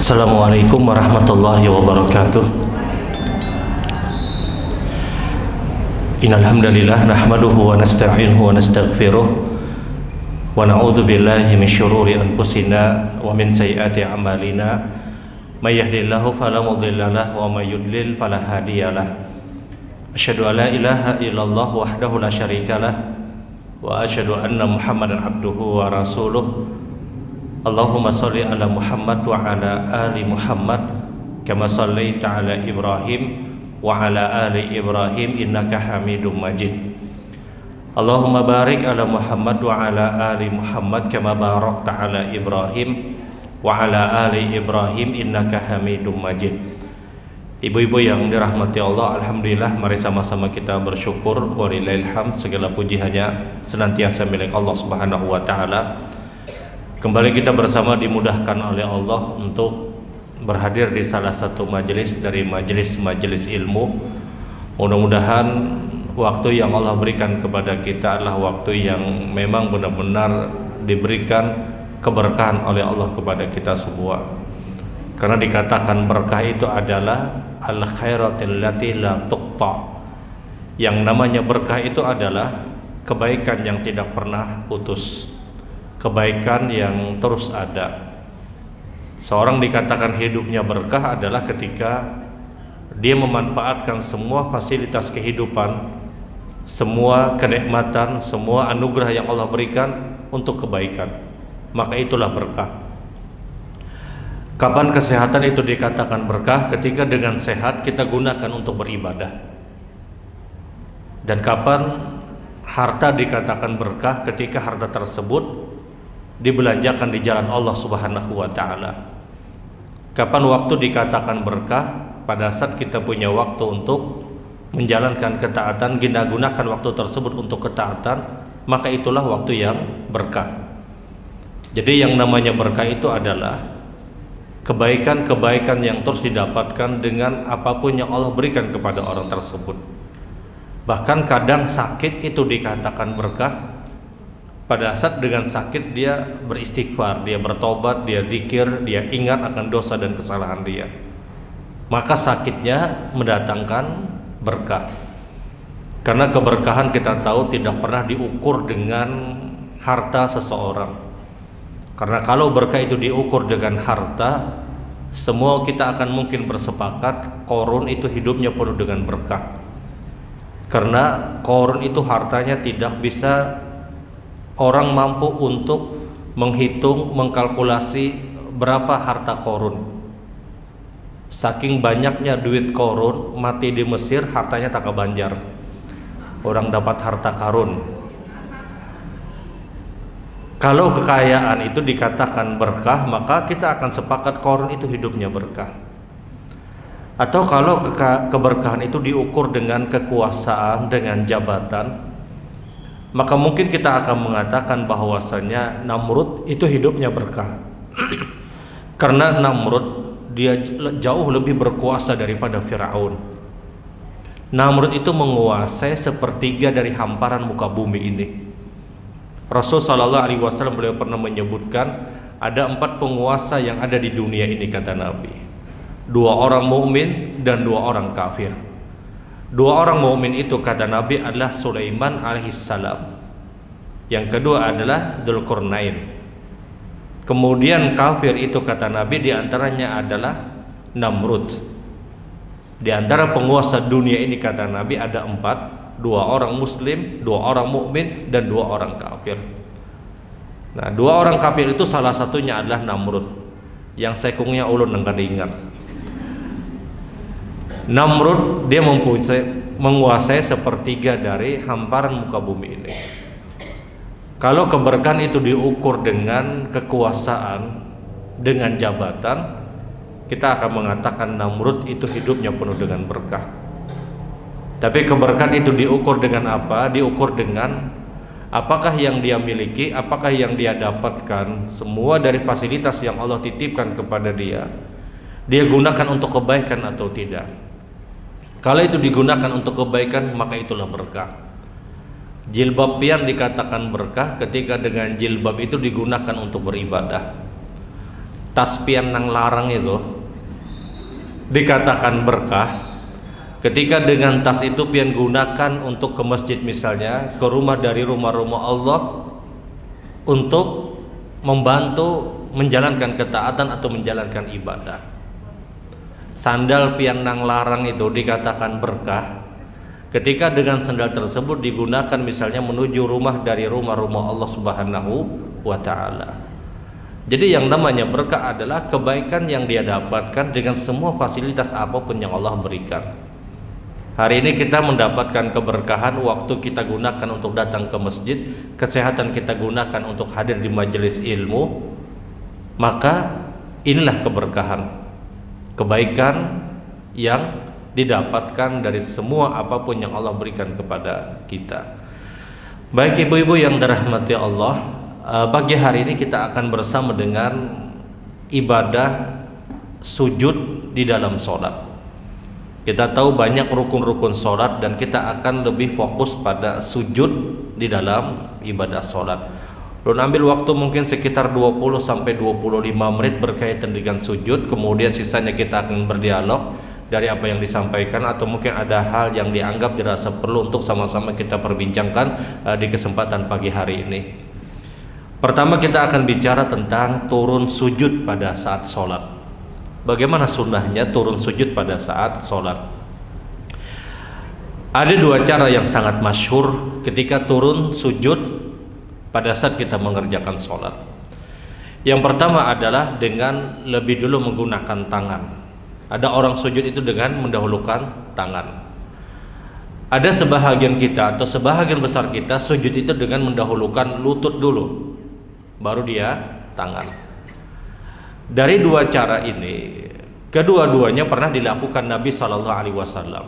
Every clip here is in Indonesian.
Assalamualaikum warahmatullahi wabarakatuh. Innal hamdalillah nahmaduhu wa nasta'inuhu wa nastaghfiruh wa na'udzu billahi min syururi anfusina wa min sayyiati a'malina. May yahdihillahu fala mudilla lahu wa may yudlil fala hadiyalah. Asyhadu an la ilaha illallah wahdahu la syarikalah wa asyhadu anna Muhammadan abduhu wa rasuluh. Allahumma salli ala Muhammad wa ala ali Muhammad kama sallaita ala Ibrahim wa ala ali Ibrahim innaka Hamidum Majid. Allahumma barik ala Muhammad wa ala ali Muhammad kama barakta ala Ibrahim wa ala ali Ibrahim innaka Hamidum Majid. Ibu-ibu yang dirahmati Allah, alhamdulillah, mari sama-sama kita bersyukur. Walillahil hamd, segala puji hanya senantiasa milik Allah Subhanahu wa taala. Kembali kita bersama dimudahkan oleh Allah untuk berhadir di salah satu majelis dari majelis-majelis ilmu. Mudah-mudahan waktu yang Allah berikan kepada kita adalah waktu yang memang benar-benar diberikan keberkahan oleh Allah kepada kita semua. Karena dikatakan berkah itu adalah al-khairatil lati la tuqta. Yang namanya berkah itu adalah kebaikan yang tidak pernah putus, kebaikan yang terus ada. Seorang dikatakan hidupnya berkah adalah ketika dia memanfaatkan semua fasilitas kehidupan, semua kenikmatan, semua anugerah yang Allah berikan untuk kebaikan. Maka itulah berkah. Kapan kesehatan itu dikatakan berkah? Ketika dengan sehat kita gunakan untuk beribadah. Dan kapan harta dikatakan berkah? Ketika harta tersebut dibelanjakan di jalan Allah Subhanahu wa taala. Kapan waktu dikatakan berkah? Pada saat kita punya waktu untuk menjalankan ketaatan, kita gunakan waktu tersebut untuk ketaatan, maka itulah waktu yang berkah. Jadi yang namanya berkah itu adalah kebaikan-kebaikan yang terus didapatkan dengan apapun yang Allah berikan kepada orang tersebut. Bahkan kadang sakit itu dikatakan berkah. Pada saat dengan sakit dia beristighfar, dia bertobat, dia zikir, dia ingat akan dosa dan kesalahan dia, maka sakitnya mendatangkan berkah. Karena keberkahan kita tahu tidak pernah diukur dengan harta seseorang. Karena kalau berkah itu diukur dengan harta, semua kita akan mungkin bersepakat Qarun itu hidupnya penuh dengan berkah. Karena Qarun itu hartanya tidak bisa orang mampu untuk menghitung, mengkalkulasi berapa harta Qarun. Saking banyaknya duit Qarun, mati di Mesir hartanya tak kebanjar. Orang dapat harta karun. Kalau kekayaan itu dikatakan berkah, maka kita akan sepakat Qarun itu hidupnya berkah. Atau kalau keberkahan itu diukur dengan kekuasaan, dengan jabatan, maka mungkin kita akan mengatakan bahwasanya Namrud itu hidupnya berkah. Karena Namrud dia jauh lebih berkuasa daripada Firaun. Namrud itu menguasai sepertiga dari hamparan muka bumi ini. Rasul sallallahu alaihi wasallam beliau pernah menyebutkan ada 4 penguasa yang ada di dunia ini, kata Nabi. 2 orang mukmin dan 2 orang kafir. 2 orang mukmin itu, kata Nabi, adalah Sulaiman alaihissalam. Yang kedua adalah Dzulqarnain. Kemudian kafir itu, kata Nabi, diantaranya adalah Namrud. Di antara penguasa dunia ini, kata Nabi, ada 4. 2 orang muslim, 2 orang mukmin, dan 2 orang kafir. Nah, 2 orang kafir itu salah satunya adalah Namrud. Yang sekungnya ulun nggak diingat. Namrud dia menguasai sepertiga dari hamparan muka bumi ini. Kalau keberkahan itu diukur dengan kekuasaan, dengan jabatan, kita akan mengatakan Namrud itu hidupnya penuh dengan berkah. Tapi keberkahan itu diukur dengan apa? Diukur dengan apakah yang dia miliki, apakah yang dia dapatkan, semua dari fasilitas yang Allah titipkan kepada dia, dia gunakan untuk kebaikan atau tidak. Kalau itu digunakan untuk kebaikan, maka itulah berkah. Jilbab yang dikatakan berkah ketika dengan jilbab itu digunakan untuk beribadah. tas pian nang larang itu dikatakan berkah ketika dengan tas itu pian gunakan untuk ke masjid misalnya, ke rumah dari rumah-rumah Allah untuk membantu menjalankan ketaatan atau menjalankan ibadah. Sandal pian nang larang itu dikatakan berkah ketika dengan sandal tersebut digunakan misalnya menuju rumah dari rumah-rumah Allah Subhanahu wa ta'ala. Jadi yang namanya berkah adalah kebaikan yang dia dapatkan dengan semua fasilitas apapun yang Allah berikan. Hari ini kita mendapatkan keberkahan waktu kita gunakan untuk datang ke masjid, kesehatan kita gunakan untuk hadir di majelis ilmu, maka inilah keberkahan, kebaikan yang didapatkan dari semua apapun yang Allah berikan kepada kita. Baik ibu-ibu yang dirahmati Allah, pagi hari ini kita akan bersama dengan ibadah sujud di dalam sholat. Kita tahu banyak rukun-rukun sholat dan kita akan lebih fokus pada sujud di dalam ibadah sholat. Lalu ambil waktu mungkin sekitar 20 sampai 25 menit berkaitan dengan sujud, kemudian sisanya kita akan berdialog dari apa yang disampaikan, atau mungkin ada hal yang dianggap dirasa perlu untuk sama-sama kita perbincangkan di kesempatan pagi hari ini. Pertama kita akan bicara tentang turun sujud pada saat sholat. Bagaimana sunnahnya turun sujud pada saat sholat? Ada dua cara yang sangat masyhur ketika turun sujud pada saat kita mengerjakan sholat. Yang pertama adalah dengan lebih dulu menggunakan tangan. Ada orang sujud itu dengan mendahulukan tangan. Ada sebahagian kita atau sebahagian besar kita sujud itu dengan mendahulukan lutut dulu, baru dia tangan. Dari dua cara ini, kedua-duanya pernah dilakukan Nabi SAW.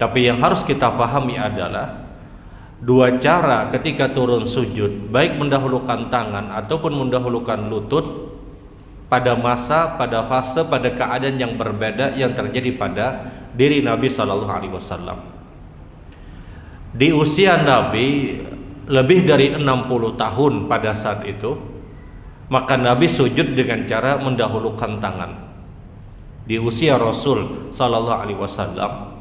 Tapi yang harus kita pahami adalah dua cara ketika turun sujud, baik mendahulukan tangan ataupun mendahulukan lutut, pada masa, pada fase, pada keadaan yang berbeda yang terjadi pada diri Nabi SAW. Di usia Nabi lebih dari 60 tahun pada saat itu, maka Nabi sujud dengan cara mendahulukan tangan. Di usia Rasul sallallahu alaihi wasallam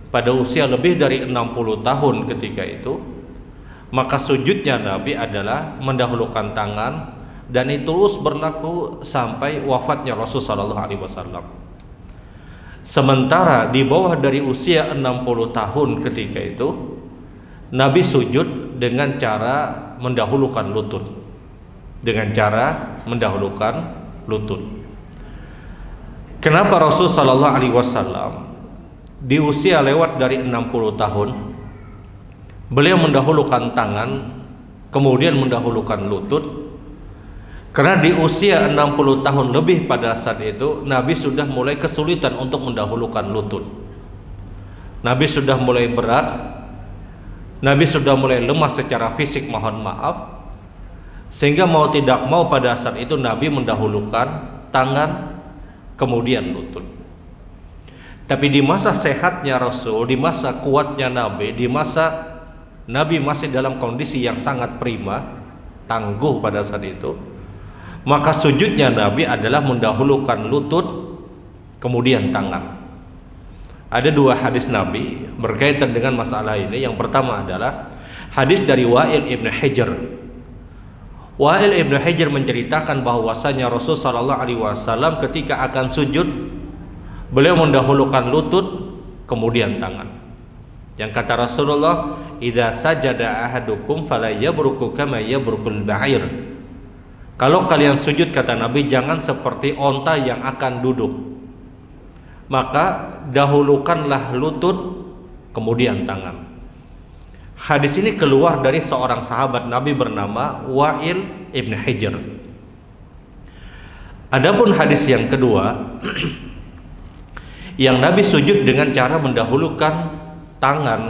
pada usia lebih dari 60 tahun ketika itu, maka sujudnya Nabi adalah mendahulukan tangan, dan itu terus berlaku sampai wafatnya Rasul sallallahu alaihi wasallam. Sementara di bawah dari usia 60 tahun ketika itu, Nabi sujud dengan cara mendahulukan lutut. Dengan cara mendahulukan lutut. Kenapa Rasul sallallahu alaihi wasallam di usia lewat dari 60 tahun beliau mendahulukan tangan kemudian mendahulukan lutut? Karena di usia 60 tahun lebih pada saat itu Nabi sudah mulai kesulitan untuk mendahulukan lutut. Nabi sudah mulai berat, Nabi sudah mulai lemah secara fisik, mohon maaf, sehingga mau tidak mau pada saat itu Nabi mendahulukan tangan kemudian lutut. Tapi di masa sehatnya Rasul, di masa kuatnya Nabi, di masa Nabi masih dalam kondisi yang sangat prima, tangguh pada saat itu, maka sujudnya Nabi adalah mendahulukan lutut kemudian tangan. Ada dua hadis Nabi berkaitan dengan masalah ini. Yang pertama adalah hadis dari Wa'il ibn Hujr. Wa'il ibn Hujr menceritakan bahwasanya Rasul sallallahu alaihi wasallam ketika akan sujud beliau mendahulukan lutut kemudian tangan. Yang kata Rasulullah, "Idza sajada ahadukum fala yabruku kama yabrukul ba'ir." Kalau kalian sujud, kata Nabi, jangan seperti onta yang akan duduk. Maka dahulukanlah lutut kemudian tangan. Hadis ini keluar dari seorang sahabat Nabi bernama Wa'il ibn Hujr. Adapun hadis yang kedua, yang Nabi sujud dengan cara mendahulukan tangan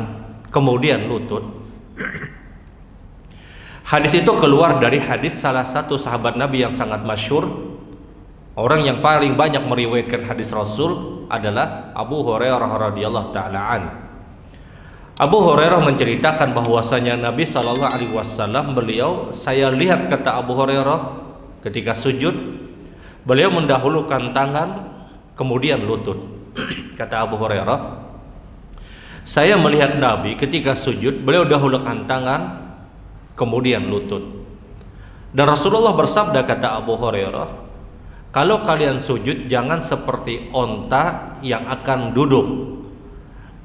kemudian lutut. Hadis itu keluar dari hadis salah satu sahabat Nabi yang sangat masyhur. Orang yang paling banyak meriwayatkan hadis Rasul adalah Abu Hurairah radhiyallahu taala an. Abu Hurairah menceritakan bahwasanya Nabi SAW beliau, saya lihat, kata Abu Hurairah, ketika sujud beliau mendahulukan tangan kemudian lutut. Kata Abu Hurairah, saya melihat Nabi ketika sujud, beliau dahulukan tangan kemudian lutut. Dan Rasulullah bersabda, kata Abu Hurairah, kalau kalian sujud jangan seperti onta yang akan duduk,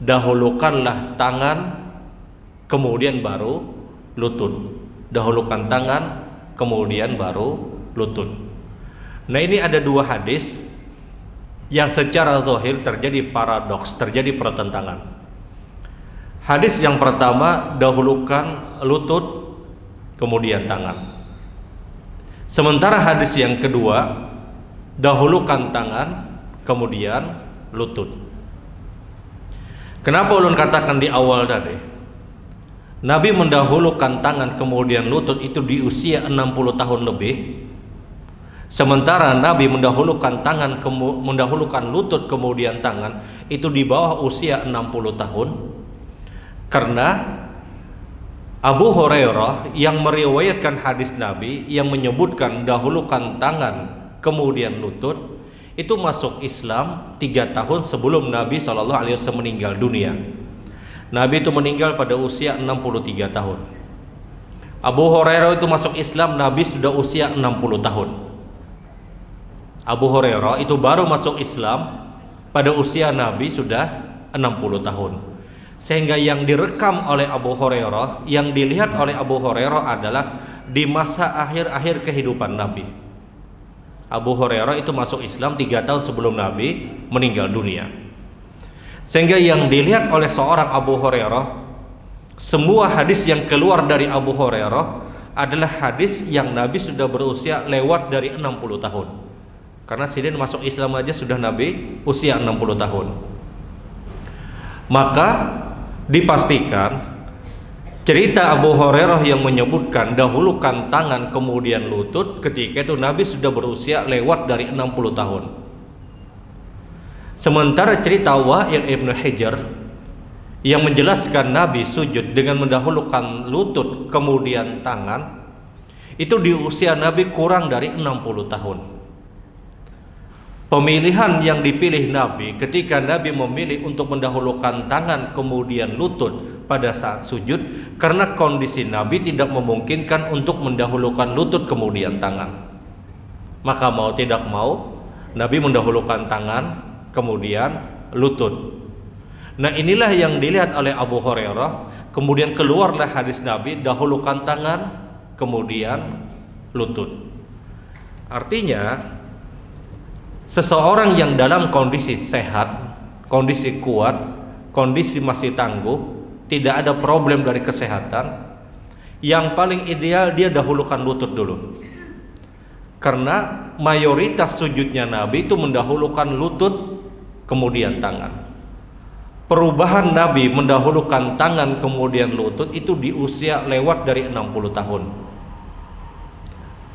dahulukanlah tangan kemudian baru lutut. Dahulukan tangan kemudian baru lutut. Nah, ini ada dua hadis yang secara zahir terjadi paradoks, terjadi pertentangan. Hadis yang pertama, dahulukan lutut kemudian tangan. Sementara hadis yang kedua, dahulukan tangan kemudian lutut. Kenapa ulun katakan di awal tadi Nabi mendahulukan tangan kemudian lutut itu di usia 60 tahun lebih, sementara Nabi mendahulukan mendahulukan lutut kemudian tangan itu di bawah usia 60 tahun? Karena Abu Hurairah yang meriwayatkan hadis Nabi yang menyebutkan dahulukan tangan kemudian lutut itu masuk Islam 3 tahun sebelum Nabi SAW meninggal dunia. Nabi itu meninggal pada usia 63 tahun. Abu Hurairah itu masuk Islam, Nabi sudah usia 60 tahun. Abu Hurairah itu baru masuk Islam pada usia Nabi sudah 60 tahun. Sehingga yang direkam oleh Abu Hurairah, yang dilihat oleh Abu Hurairah adalah di masa akhir-akhir kehidupan Nabi. Abu Hurairah itu masuk Islam 3 tahun sebelum Nabi meninggal dunia. Sehingga yang dilihat oleh seorang Abu Hurairah, semua hadis yang keluar dari Abu Hurairah adalah hadis yang Nabi sudah berusia lewat dari 60 tahun. Karena Sidin masuk Islam aja sudah Nabi usia 60 tahun. Maka dipastikan cerita Abu Hurairah yang menyebutkan dahulukan tangan kemudian lutut, ketika itu Nabi sudah berusia lewat dari 60 tahun. Sementara cerita Wa'il ibn Hujr yang menjelaskan Nabi sujud dengan mendahulukan lutut kemudian tangan, itu di usia Nabi kurang dari 60 tahun. Pemilihan yang dipilih Nabi ketika Nabi memilih untuk mendahulukan tangan kemudian lutut pada saat sujud, karena kondisi Nabi tidak memungkinkan untuk mendahulukan lutut kemudian tangan. Maka mau tidak mau Nabi mendahulukan tangan kemudian lutut. Nah, inilah yang dilihat oleh Abu Hurairah. Kemudian keluarlah hadis Nabi dahulukan tangan kemudian lutut. Artinya seseorang yang dalam kondisi sehat, kondisi kuat, kondisi masih tangguh, tidak ada problem dari kesehatan, yang paling ideal dia dahulukan lutut dulu. Karena mayoritas sujudnya Nabi itu mendahulukan lutut kemudian tangan. Perubahan Nabi mendahulukan tangan kemudian lutut itu di usia lewat dari 60 tahun.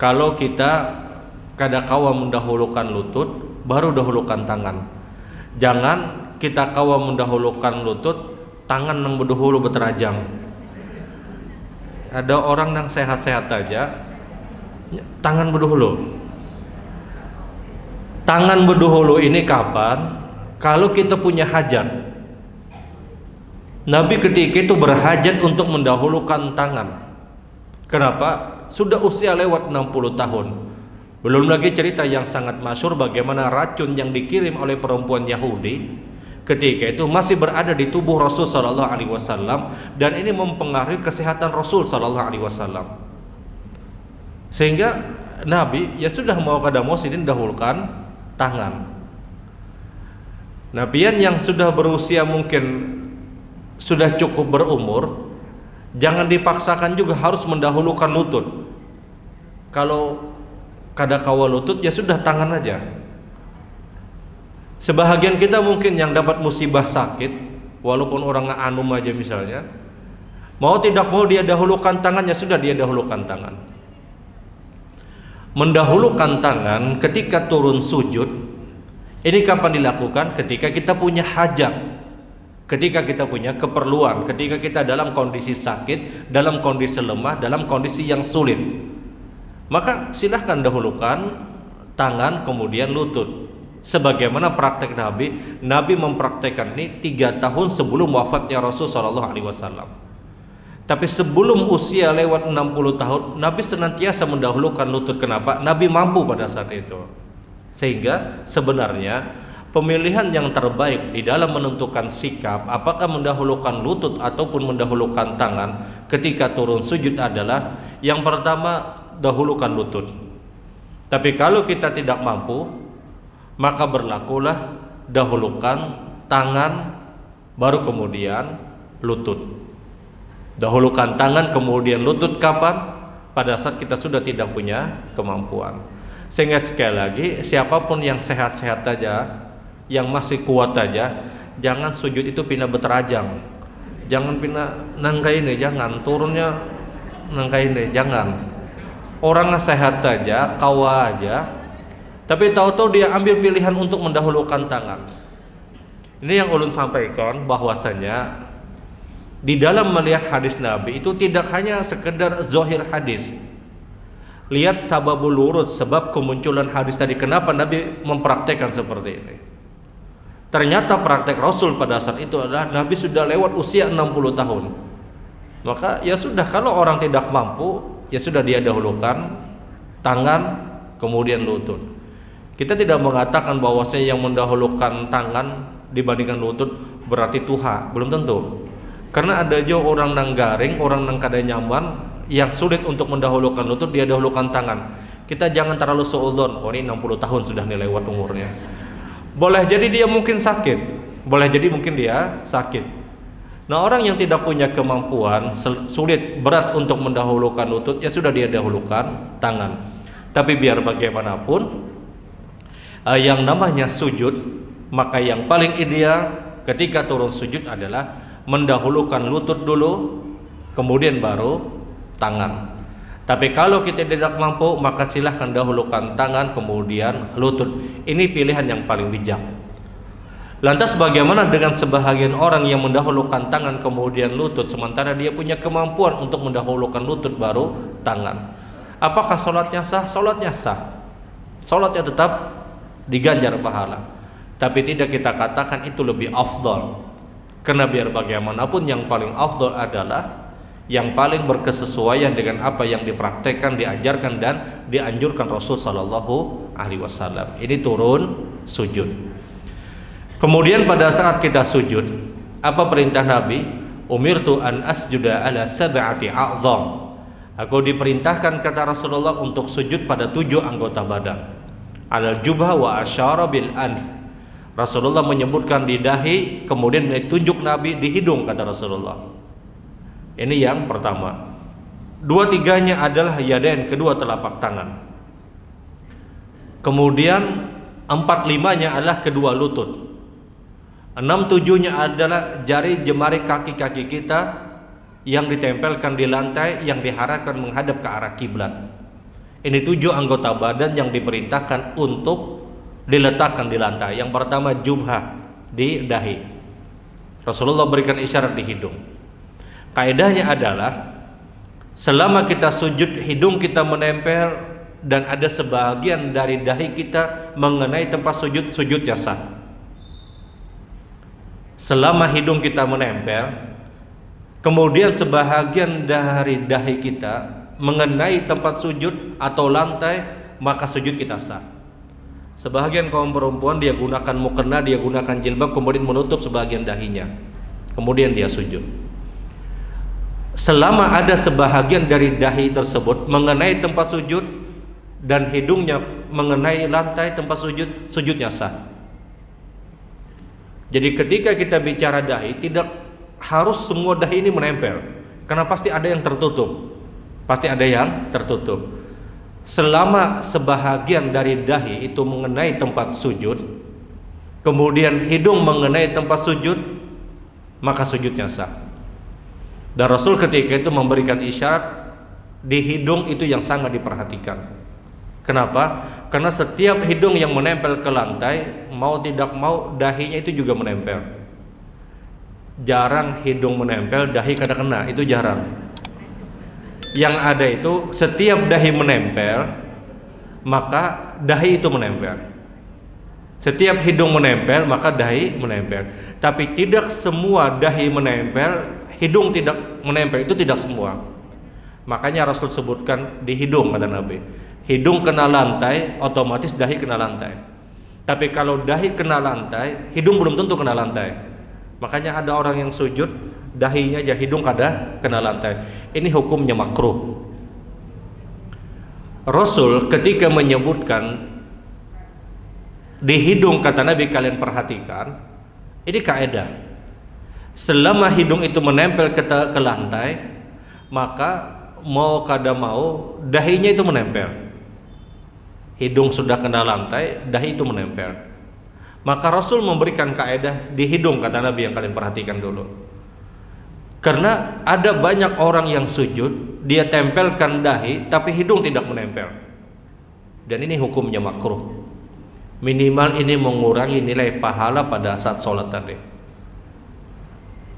Kalau kita kadakawa mendahulukan lutut baru dahulukan tangan. Jangan kita kawa mendahulukan lutut, tangan yang berdahulu berterajang. Ada orang yang sehat-sehat aja, tangan berdahulu. Tangan berdahulu ini kapan? Kalau kita punya hajat. Nabi ketika itu berhajat untuk mendahulukan tangan. Kenapa? Sudah usia lewat 60 tahun. Belum lagi cerita yang sangat masyhur bagaimana racun yang dikirim oleh perempuan Yahudi ketika itu masih berada di tubuh Rasul sallallahu alaihi wasallam, dan ini mempengaruhi kesehatan Rasul sallallahu alaihi wasallam. Sehingga Nabi ya sudah mau kada mau sidin dahulukan tangan. Nabian yang sudah berusia mungkin sudah cukup berumur, jangan dipaksakan juga harus mendahulukan lutut. Kalau kada kawal lutut ya sudah tangan aja. Sebahagian kita mungkin yang dapat musibah sakit, walaupun orang anum aja misalnya, mau tidak mau dia dahulukan tangannya, sudah dia dahulukan tangan. Mendahulukan tangan ketika turun sujud, ini kapan dilakukan? Ketika kita punya hajat, ketika kita punya keperluan, ketika kita dalam kondisi sakit, dalam kondisi lemah, dalam kondisi yang sulit, maka silahkan dahulukan tangan, kemudian lutut. Sebagaimana praktek Nabi mempraktekkan ini 3 tahun sebelum wafatnya Rasul Shallallahu Alaihi Wasallam. Tapi sebelum usia lewat 60 tahun, Nabi senantiasa mendahulukan lutut. Kenapa? Nabi mampu pada saat itu. Sehingga sebenarnya pemilihan yang terbaik di dalam menentukan sikap, apakah mendahulukan lutut ataupun mendahulukan tangan ketika turun sujud adalah yang pertama, dahulukan lutut. Tapi kalau kita tidak mampu, maka berlakulah dahulukan tangan baru kemudian lutut. Dahulukan tangan kemudian lutut kapan? Pada saat kita sudah tidak punya kemampuan. Sehingga sekali lagi, siapapun yang sehat-sehat aja, yang masih kuat aja, jangan sujud itu pindah berterajang. Jangan pindah nangka ini, jangan turunnya nangka ini, jangan. Orang sehat aja, kawa aja, tapi tahu-tahu dia ambil pilihan untuk mendahulukan tangan. Ini yang ulun sampaikan, bahwasanya di dalam melihat hadis Nabi itu tidak hanya sekedar zahir hadis. Lihat sababul wurud, sebab kemunculan hadis tadi, kenapa Nabi mempraktekkan seperti ini. Ternyata praktek Rasul pada saat itu adalah Nabi sudah lewat usia 60 tahun. Maka ya sudah, kalau orang tidak mampu, ya sudah dia dahulukan tangan kemudian lutut. Kita tidak mengatakan bahwasanya yang mendahulukan tangan dibandingkan lutut berarti tuha, belum tentu. Karena ada juga orang nang garing, orang nang kada nyaman, yang sulit untuk mendahulukan lutut, dia dahulukan tangan. Kita jangan terlalu seudon, oh ini 60 tahun sudah nih lewat umurnya. Boleh jadi dia mungkin sakit, boleh jadi mungkin dia sakit. Nah, orang yang tidak punya kemampuan, sulit, berat untuk mendahulukan lutut, ya sudah dia dahulukan tangan. Tapi biar bagaimanapun, yang namanya sujud, maka yang paling ideal ketika turun sujud adalah mendahulukan lutut dulu, kemudian baru tangan. Tapi kalau kita tidak mampu, maka silahkan dahulukan tangan kemudian lutut. Ini pilihan yang paling bijak. Lantas bagaimana dengan sebahagian orang yang mendahulukan tangan kemudian lutut, sementara dia punya kemampuan untuk mendahulukan lutut baru tangan? Apakah sholatnya sah? Sholatnya sah. Sholatnya tetap diganjar pahala. Tapi tidak kita katakan itu lebih afdal. Karena biar bagaimanapun yang paling afdal adalah yang paling berkesesuaian dengan apa yang dipraktekkan, diajarkan dan dianjurkan Rasul Sallallahu Alaihi Wasallam. Ini turun sujud. Kemudian pada saat kita sujud, apa perintah Nabi? Umirtu an asjuda ala sab'ati a'zam. Aku diperintahkan, kata Rasulullah, untuk sujud pada 7 anggota badan. Alal jubha wa asyara bil anf. Rasulullah menyebutkan di dahi, kemudian ditunjuk Nabi di hidung, kata Rasulullah. Ini yang pertama. 2-3-nya adalah yadain, kedua telapak tangan. Kemudian 4-5-nya adalah kedua lutut. 6-7-nya adalah jari jemari kaki-kaki kita yang ditempelkan di lantai, yang diharapkan menghadap ke arah kiblat. Ini 7 anggota badan yang diperintahkan untuk diletakkan di lantai. Yang pertama jubha, di dahi. Rasulullah berikan isyarat di hidung. Kaidahnya adalah selama kita sujud, hidung kita menempel dan ada sebagian dari dahi kita mengenai tempat sujud, sujudnya sah. Selama hidung kita menempel, kemudian sebahagian dari dahi kita mengenai tempat sujud atau lantai, maka sujud kita sah. Sebahagian kaum perempuan dia gunakan mukena, dia gunakan jilbab, kemudian menutup sebahagian dahinya, kemudian dia sujud. Selama ada sebahagian dari dahi tersebut mengenai tempat sujud dan hidungnya mengenai lantai tempat sujud, sujudnya sah. Jadi ketika kita bicara dahi, tidak harus semua dahi ini menempel, karena pasti ada yang tertutup. Pasti ada yang tertutup. Selama sebahagian dari dahi itu mengenai tempat sujud, kemudian hidung mengenai tempat sujud, maka sujudnya sah. Dan Rasul ketika itu memberikan isyarat di hidung itu yang sangat diperhatikan. Kenapa? Karena setiap hidung yang menempel ke lantai, mau tidak mau dahinya itu juga menempel. Jarang hidung menempel, dahi kada kena, itu jarang. Yang ada itu setiap dahi menempel, maka dahi itu menempel. Setiap hidung menempel, maka dahi menempel. Tapi tidak semua dahi menempel, hidung tidak menempel, itu tidak semua. Makanya Rasul sebutkan di hidung, kata Nabi. Hidung kena lantai, otomatis dahi kena lantai. Tapi kalau dahi kena lantai, hidung belum tentu kena lantai. Makanya ada orang yang sujud, dahinya aja, hidung kada kena lantai. Ini hukumnya makruh. Rasul ketika menyebutkan di hidung, kata Nabi, kalian perhatikan, ini kaidah. Selama hidung itu menempel ke lantai, maka mau kada mau dahinya itu menempel. Hidung sudah kena lantai, dahi itu menempel. Maka Rasul memberikan kaidah di hidung, kata Nabi, yang kalian perhatikan dulu. Karena ada banyak orang yang sujud, dia tempelkan dahi tapi hidung tidak menempel. Dan ini hukumnya makruh. Minimal ini mengurangi nilai pahala pada saat sholat tadi.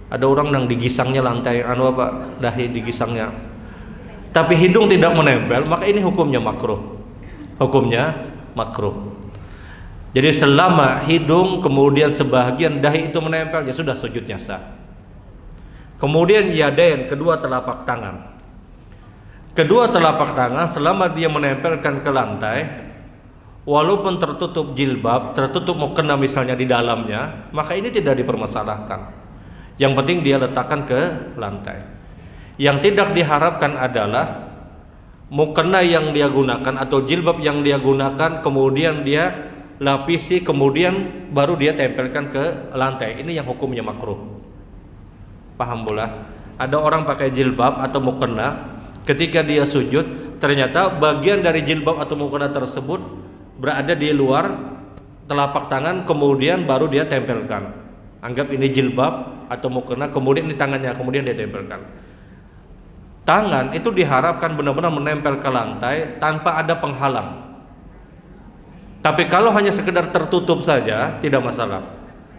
Ada orang yang digisangnya lantai, dahi digisangnya, tapi hidung tidak menempel, maka ini hukumnya makruh. Hukumnya makruh. Jadi selama hidung kemudian sebahagian dahi itu menempel, ya sudah, sujudnya sah. Kemudian yadain, kedua telapak tangan. Kedua telapak tangan selama dia menempelkan ke lantai, walaupun tertutup jilbab, tertutup mukena misalnya di dalamnya, maka ini tidak dipermasalahkan. Yang penting dia letakkan ke lantai. Yang tidak diharapkan adalah mukena yang dia gunakan atau jilbab yang dia gunakan kemudian dia lapisi, kemudian baru dia tempelkan ke lantai. Ini yang hukumnya makruh. Paham bola? Ada orang pakai jilbab atau mukena, ketika dia sujud ternyata bagian dari jilbab atau mukena tersebut berada di luar telapak tangan, kemudian baru dia tempelkan. Anggap ini jilbab atau mukena, kemudian ini tangannya, kemudian dia tempelkan. Tangan itu diharapkan benar-benar menempel ke lantai tanpa ada penghalang. Tapi kalau hanya sekedar tertutup saja tidak masalah.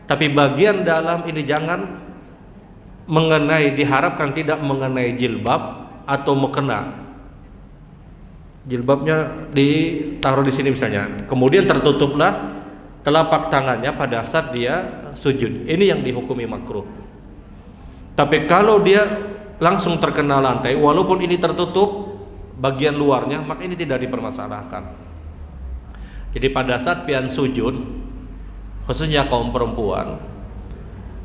Tapi bagian dalam ini jangan mengenai, diharapkan tidak mengenai jilbab atau mukena. Jilbabnya ditaruh di sini misalnya, kemudian tertutuplah telapak tangannya pada saat dia sujud. Ini yang dihukumi makruh. Tapi kalau dia langsung terkena lantai, walaupun ini tertutup bagian luarnya, maka ini tidak dipermasalahkan. Jadi pada saat pian sujud, khususnya kaum perempuan,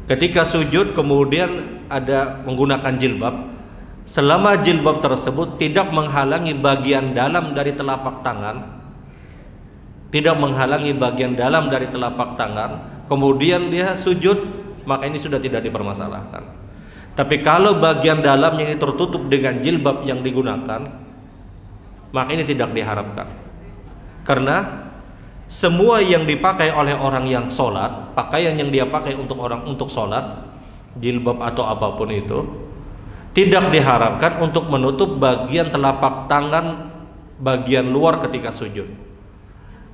ketika sujud kemudian ada menggunakan jilbab, selama jilbab tersebut tidak menghalangi bagian dalam dari telapak tangan, tidak menghalangi bagian dalam dari telapak tangan, kemudian dia sujud, maka ini sudah tidak dipermasalahkan. Tapi kalau bagian dalamnya ini tertutup dengan jilbab yang digunakan, maka ini tidak diharapkan. Karena semua yang dipakai oleh orang yang sholat, pakaian yang dia pakai untuk orang untuk sholat, jilbab atau apapun itu, tidak diharapkan untuk menutup bagian telapak tangan bagian luar ketika sujud.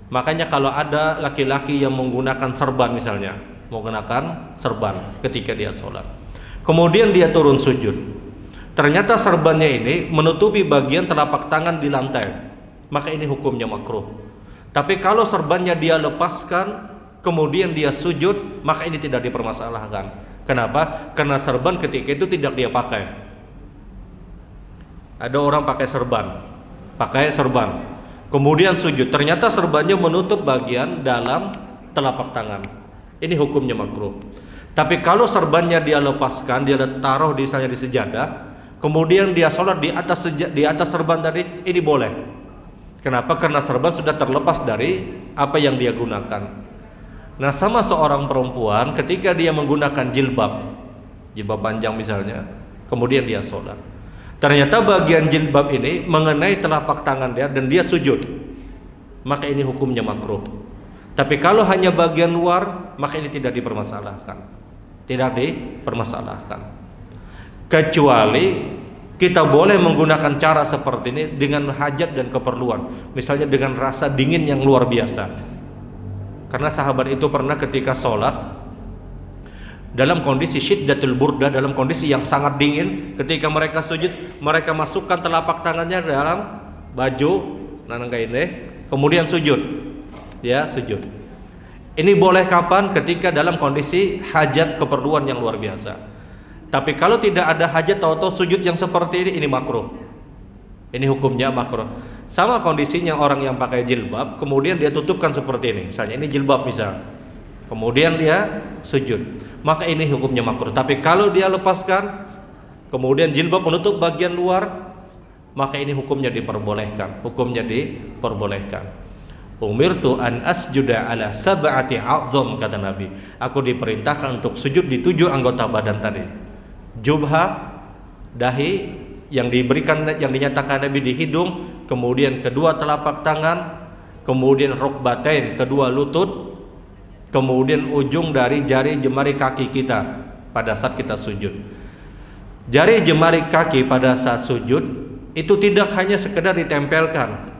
Makanya kalau ada laki-laki yang menggunakan serban misalnya, menggunakan serban ketika dia sholat, kemudian dia turun sujud, ternyata serbannya ini menutupi bagian telapak tangan di lantai, maka ini hukumnya makruh. Tapi kalau serbannya dia lepaskan kemudian dia sujud, maka ini tidak dipermasalahkan. Kenapa? Karena serban ketika itu tidak dia pakai. Ada orang pakai serban, kemudian sujud, ternyata serbannya menutup bagian dalam telapak tangan, ini hukumnya makruh. Tapi kalau serbannya dia lepaskan, dia taruh di sejadah, kemudian dia sholat di atas serban tadi, ini boleh. Kenapa? Karena serban sudah terlepas dari apa yang dia gunakan. Nah, sama seorang perempuan ketika dia menggunakan jilbab panjang misalnya, kemudian dia sholat, ternyata bagian jilbab ini mengenai telapak tangan dia dan dia sujud, maka ini hukumnya makruh. Tapi kalau hanya bagian luar, maka ini tidak dipermasalahkan. Tidak dipermasalahkan. Kecuali kita boleh menggunakan cara seperti ini dengan hajat dan keperluan. Misalnya dengan rasa dingin yang luar biasa. Karena sahabat itu pernah ketika sholat dalam kondisi syiddatul burda, dalam kondisi yang sangat dingin, ketika mereka sujud, mereka masukkan telapak tangannya dalam baju nanangga ini, kemudian sujud. Ya, sujud. Ini boleh kapan? Ketika dalam kondisi hajat keperluan yang luar biasa. Tapi kalau tidak ada hajat atau sujud yang seperti ini makruh. Ini hukumnya makruh. Sama kondisinya orang yang pakai jilbab, kemudian dia tutupkan seperti ini. Misalnya ini jilbab misal. Kemudian dia sujud. Maka ini hukumnya makruh. Tapi kalau dia lepaskan, kemudian jilbab menutup bagian luar, maka ini hukumnya diperbolehkan. Hukumnya diperbolehkan. Umirtu an asjuda ala sab'ati a'zam, kata Nabi. Aku diperintahkan untuk sujud di 7 anggota badan tadi. Jubha, dahi, yang diberikan, yang dinyatakan Nabi di hidung, kemudian kedua telapak tangan, kemudian rukbatain, kedua lutut, kemudian ujung dari jari jemari kaki kita pada saat kita sujud. Jari jemari kaki pada saat sujud itu tidak hanya sekedar ditempelkan,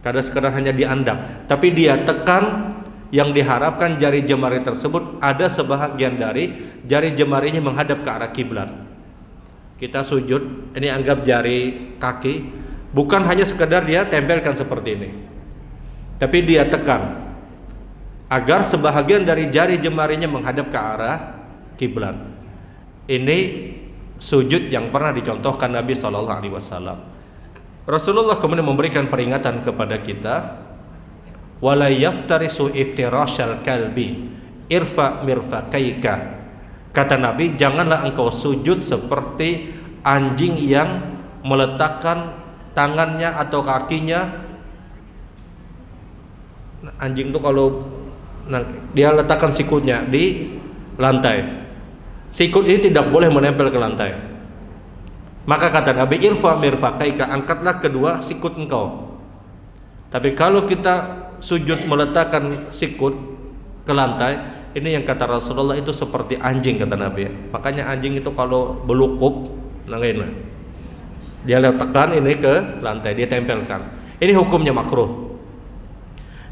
kadang sekedar hanya diandak, tapi dia tekan. Yang diharapkan jari jemari tersebut ada sebahagian dari jari jemarinya menghadap ke arah kiblat. Kita sujud, ini anggap jari kaki, bukan hanya sekedar dia tempelkan seperti ini, tapi dia tekan agar sebahagian dari jari jemarinya menghadap ke arah kiblat. Ini sujud yang pernah dicontohkan Nabi SAW. Rasulullah kemudian memberikan peringatan kepada kita, wala yaftarisu iftirashal kalbi irfa mirfaqaika. Kata Nabi, janganlah engkau sujud seperti anjing yang meletakkan tangannya atau kakinya. Anjing itu kalau dia letakkan sikutnya di lantai, sikut ini tidak boleh menempel ke lantai. Maka kata Nabi, irfa mirfaqaika, angkatlah kedua sikut engkau. Tapi kalau kita sujud meletakkan sikut ke lantai, ini yang kata Rasulullah itu seperti anjing, kata Nabi. Makanya anjing itu kalau belukup, dia letakkan ini ke lantai, dia tempelkan. Ini hukumnya makruh.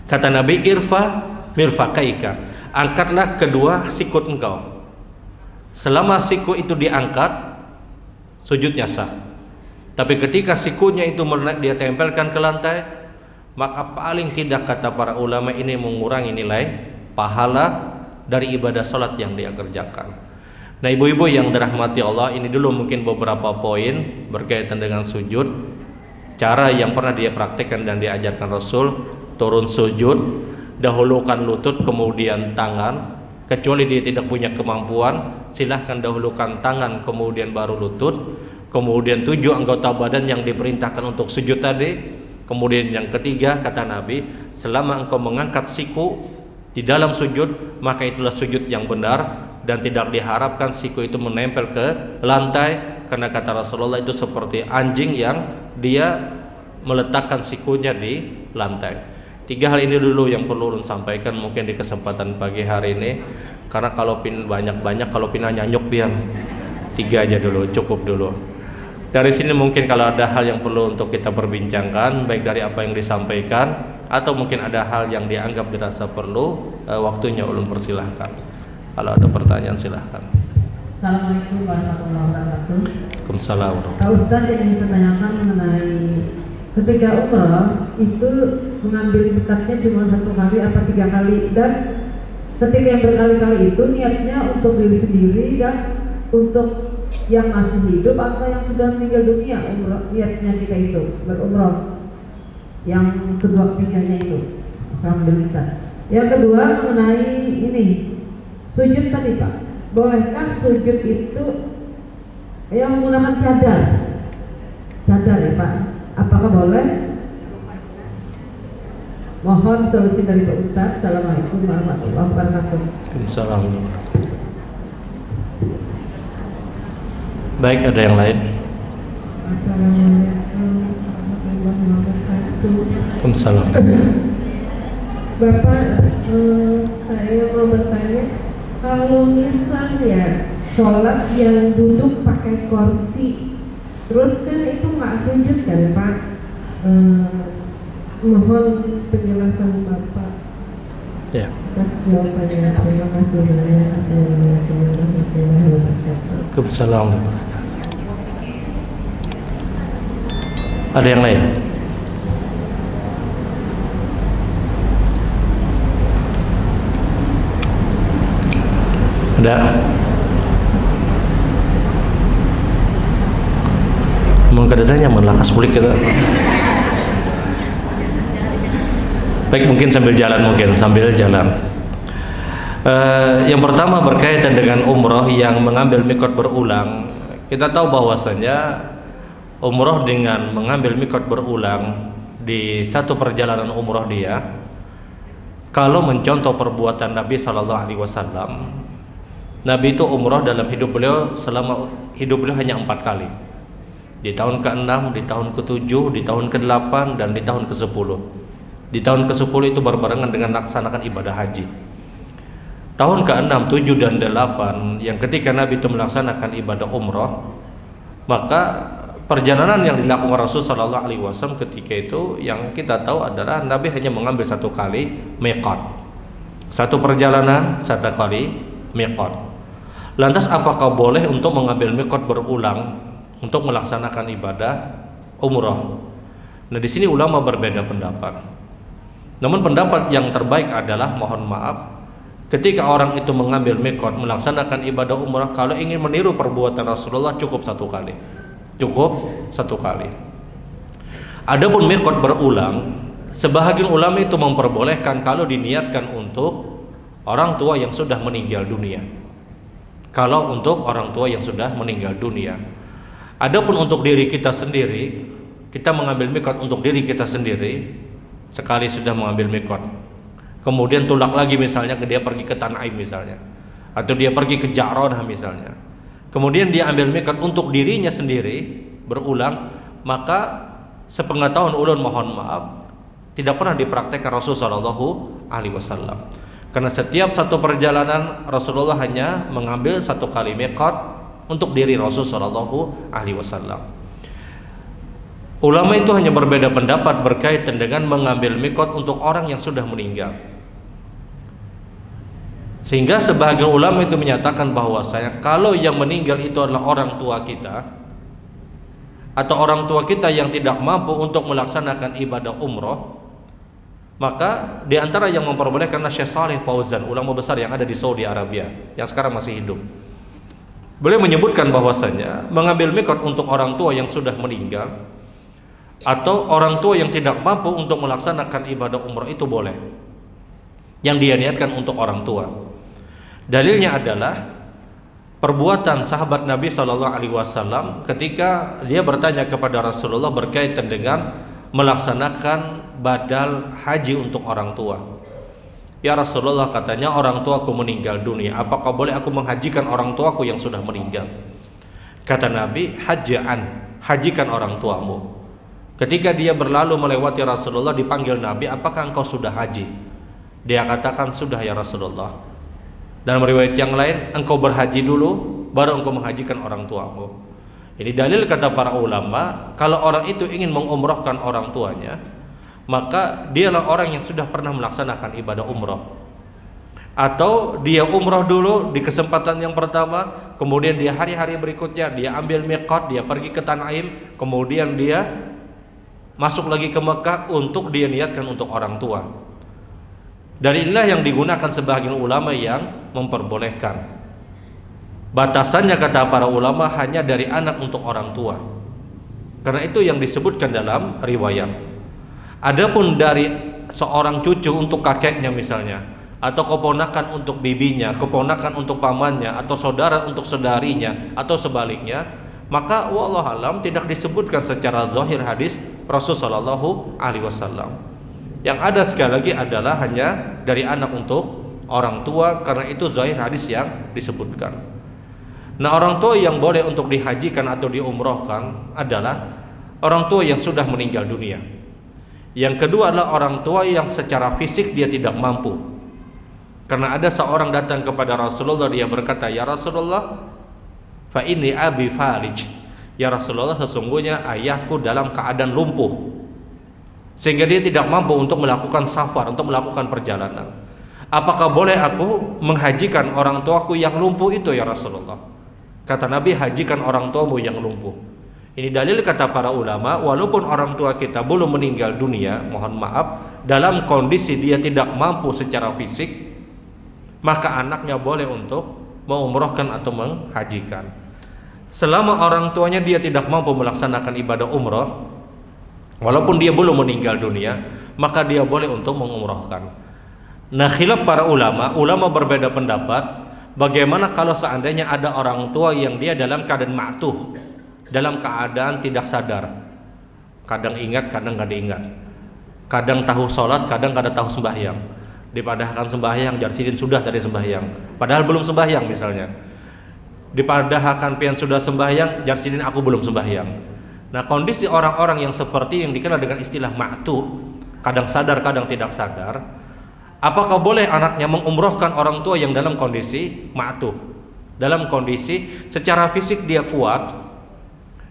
Kata Nabi, irfa mirfaqaika, angkatlah kedua sikut engkau. Selama sikut itu diangkat, sujudnya sah. Tapi ketika sikutnya itu dia tempelkan ke lantai, maka paling tidak, kata para ulama, ini mengurangi nilai pahala dari ibadah salat yang dia kerjakan. Nah, ibu-ibu yang dirahmati Allah, ini dulu mungkin beberapa poin berkaitan dengan sujud, cara yang pernah dia praktekkan dan diajarkan Rasul. Turun sujud, dahulukan lutut kemudian tangan. Kecuali dia tidak punya kemampuan, silahkan dahulukan tangan kemudian baru lutut. Kemudian 7 anggota badan yang diperintahkan untuk sujud tadi. Kemudian yang ketiga, kata Nabi, selama engkau mengangkat siku di dalam sujud, maka itulah sujud yang benar, dan tidak diharapkan siku itu menempel ke lantai, karena kata Rasulullah itu seperti anjing yang dia meletakkan sikunya di lantai. 3 hal ini dulu yang perlu ulun sampaikan mungkin di kesempatan pagi hari ini, karena kalau banyak-banyak, kalau pinanya nyanyuk pian, 3 aja dulu, cukup dulu. Dari sini mungkin kalau ada hal yang perlu untuk kita perbincangkan, baik dari apa yang disampaikan atau mungkin ada hal yang dianggap dirasa perlu, waktunya ulun persilahkan. Kalau ada pertanyaan silahkan. Assalamualaikum warahmatullahi wabarakatuh. Waalaikumsalam. Pak Ustadz, yang bisa tanyakan mengenai ketika umrah itu mengambil mikatnya cuma 1 kali apa 3 kali, dan ketika yang berkali-kali itu niatnya untuk diri sendiri dan untuk yang masih hidup atau yang sudah meninggal dunia, umrah niatnya kita itu berumrah. Yang kedua ketiganya itu alhamdulillah. Yang kedua mengenai ini sujud tadi Pak, bolehkah sujud itu yang menggunakan cadar ya Pak, apakah boleh? Mohon solusi dari Pak Ustadz. Assalamualaikum warahmatullahi wabarakatuh. Waalaikumsalam. Baik, ada yang lain? Assalamualaikum warahmatullahi wabarakatuh. Waalaikumsalam. Bapak, saya mau bertanya, kalau misalnya sholat yang duduk pakai kursi, terus kan itu nggak sujud kan Pak? Mohon penjelasan Bapak. Ya. Atas jawabannya, terima kasih banyak. Assalamualaikum warahmatullahi wabarakatuh. Waalaikumsalam. Ada yang lain? Ada? Mau kadang-kadang nyaman lakas bulik kita. Baik, mungkin sambil jalan. Yang pertama berkaitan dengan umroh yang mengambil mikot berulang. Kita tahu bahwasanya umroh dengan mengambil mikot berulang di satu perjalanan umroh dia, kalau mencontoh perbuatan Nabi Sallallahu Alaihi Wasallam, Nabi itu umroh dalam hidup beliau, selama hidup beliau hanya 4 kali. Di tahun ke-6, di tahun ke-7, di tahun ke-8, dan di tahun ke-10. Di tahun ke-10 itu berbarengan dengan melaksanakan ibadah haji. Tahun ke-6, 7, dan 8 yang ketika Nabi itu melaksanakan ibadah umroh, maka perjalanan yang dilakukan Rasul Sallallahu Alaihi Wasallam ketika itu yang kita tahu adalah Nabi hanya mengambil 1 kali miqat. Satu perjalanan 1 kali miqat. Lantas apakah boleh untuk mengambil miqat berulang untuk melaksanakan ibadah umroh? Nah, di sini ulama berbeda pendapat. Namun pendapat yang terbaik adalah, mohon maaf, ketika orang itu mengambil miqat melaksanakan ibadah umroh, kalau ingin meniru perbuatan Rasulullah cukup 1 kali. Cukup 1 kali. Adapun miqat berulang, sebahagian ulama itu memperbolehkan kalau diniatkan untuk orang tua yang sudah meninggal dunia. Kalau untuk orang tua yang sudah meninggal dunia. Adapun untuk diri kita sendiri, kita mengambil miqat untuk diri kita sendiri, sekali sudah mengambil miqat, kemudian tulak lagi misalnya dia pergi ke Tan'im misalnya, atau dia pergi ke Ja'ronah misalnya, kemudian dia ambil miqat untuk dirinya sendiri berulang, maka sepengetahuan ulun, mohon maaf, tidak pernah dipraktekkan Rasulullah SAW. Karena setiap satu perjalanan Rasulullah hanya mengambil 1 kali miqat untuk diri Rasul Sallallahu Alaihi Wasallam. Ulama itu hanya berbeda pendapat berkaitan dengan mengambil miqat untuk orang yang sudah meninggal. Sehingga sebagian ulama itu menyatakan bahwasanya kalau yang meninggal itu adalah orang tua kita, atau orang tua kita yang tidak mampu untuk melaksanakan ibadah umroh, maka di antara yang memperbolehkan Syekh Shalih Fauzan, ulama besar yang ada di Saudi Arabia yang sekarang masih hidup. Beliau menyebutkan bahwasanya mengambil miqat untuk orang tua yang sudah meninggal atau orang tua yang tidak mampu untuk melaksanakan ibadah umrah itu boleh, yang dia niatkan untuk orang tua. Dalilnya adalah perbuatan sahabat Nabi Sallallahu Alaihi Wasallam ketika dia bertanya kepada Rasulullah berkaitan dengan melaksanakan badal haji untuk orang tua. Ya Rasulullah, katanya orang tuaku meninggal dunia, apakah boleh aku menghajikan orang tuaku yang sudah meninggal? Kata Nabi, hajikan orang tuamu. Ketika dia berlalu melewati Rasulullah, dipanggil Nabi, apakah engkau sudah haji? Dia katakan, sudah ya Rasulullah. Dalam riwayat yang lain, engkau berhaji dulu, baru engkau menghajikan orang tuamu. Ini dalil kata para ulama, kalau orang itu ingin mengumrohkan orang tuanya, maka dialah orang yang sudah pernah melaksanakan ibadah umroh, atau dia umroh dulu di kesempatan yang pertama, kemudian dia hari-hari berikutnya dia ambil miqat, dia pergi ke Tan'im, kemudian dia masuk lagi ke Mekah untuk dia niatkan untuk orang tua. Dari inilah yang digunakan sebagian ulama yang memperbolehkan. Batasannya kata para ulama hanya dari anak untuk orang tua, karena itu yang disebutkan dalam riwayat. Adapun dari seorang cucu untuk kakeknya misalnya, atau keponakan untuk bibinya, keponakan untuk pamannya, atau saudara untuk saudarinya, atau sebaliknya, maka wallahu alam tidak disebutkan secara zahir hadis Rasulullah Shallallahu Alaihi Wasallam. Yang ada sekali lagi adalah hanya dari anak untuk orang tua, karena itu zahir hadis yang disebutkan. Nah, orang tua yang boleh untuk dihajikan atau diumrohkan adalah orang tua yang sudah meninggal dunia. Yang kedua adalah orang tua yang secara fisik dia tidak mampu. Karena ada seorang datang kepada Rasulullah, dia berkata, ya Rasulullah, fa inni abi falij. Ya Rasulullah, sesungguhnya ayahku dalam keadaan lumpuh, sehingga dia tidak mampu untuk melakukan safar, untuk melakukan perjalanan. Apakah boleh aku menghajikan orang tuaku yang lumpuh itu ya Rasulullah? Kata Nabi, hajikan orang tuamu yang lumpuh. Ini dalil kata para ulama, walaupun orang tua kita belum meninggal dunia, mohon maaf, dalam kondisi dia tidak mampu secara fisik, maka anaknya boleh untuk mengumrohkan atau menghajikan. Selama orang tuanya dia tidak mampu melaksanakan ibadah umroh, walaupun dia belum meninggal dunia, maka dia boleh untuk mengumrohkan. Nah, khilaf para ulama berbeda pendapat. Bagaimana kalau seandainya ada orang tua yang dia dalam keadaan ma'tuh, dalam keadaan tidak sadar, kadang ingat, kadang nggak diingat, kadang tahu sholat, kadang kada tahu sembahyang, dipadahkan sembahyang, jarsidin sudah tadi sembahyang, padahal belum sembahyang misalnya. Dipadahkan pian sudah sembahyang, jarsidin aku belum sembahyang. Nah, kondisi orang-orang yang seperti yang dikenal dengan istilah ma'tuh, kadang sadar kadang tidak sadar, apakah boleh anaknya mengumrohkan orang tua yang dalam kondisi ma'tuh, dalam kondisi secara fisik dia kuat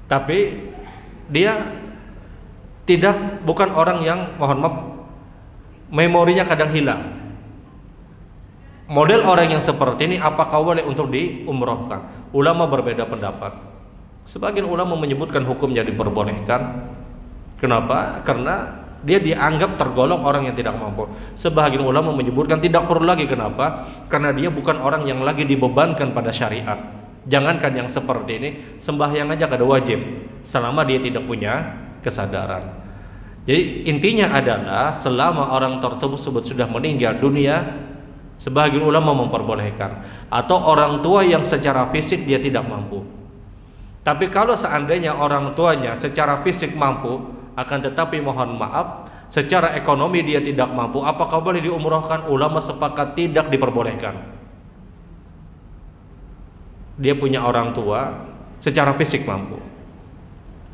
tapi dia bukan orang yang, mohon maaf, memorinya kadang hilang. Model orang yang seperti ini apakah boleh untuk diumrohkan? Ulama berbeda pendapat. Sebagian ulama menyebutkan hukumnya diperbolehkan. Kenapa? Karena dia dianggap tergolong orang yang tidak mampu. Sebagian ulama menyebutkan tidak perlu lagi. Kenapa? Karena dia bukan orang yang lagi dibebankan pada syariat. Jangankan yang seperti ini, sembahyang aja kada wajib selama dia tidak punya kesadaran. Jadi intinya adalah selama orang tersebut sudah meninggal dunia, sebagian ulama memperbolehkan, atau orang tua yang secara fisik dia tidak mampu. Tapi kalau seandainya orang tuanya secara fisik mampu, akan tetapi mohon maaf secara ekonomi dia tidak mampu, apakah boleh diumrohkan? Ulama sepakat tidak diperbolehkan. Dia punya orang tua secara fisik mampu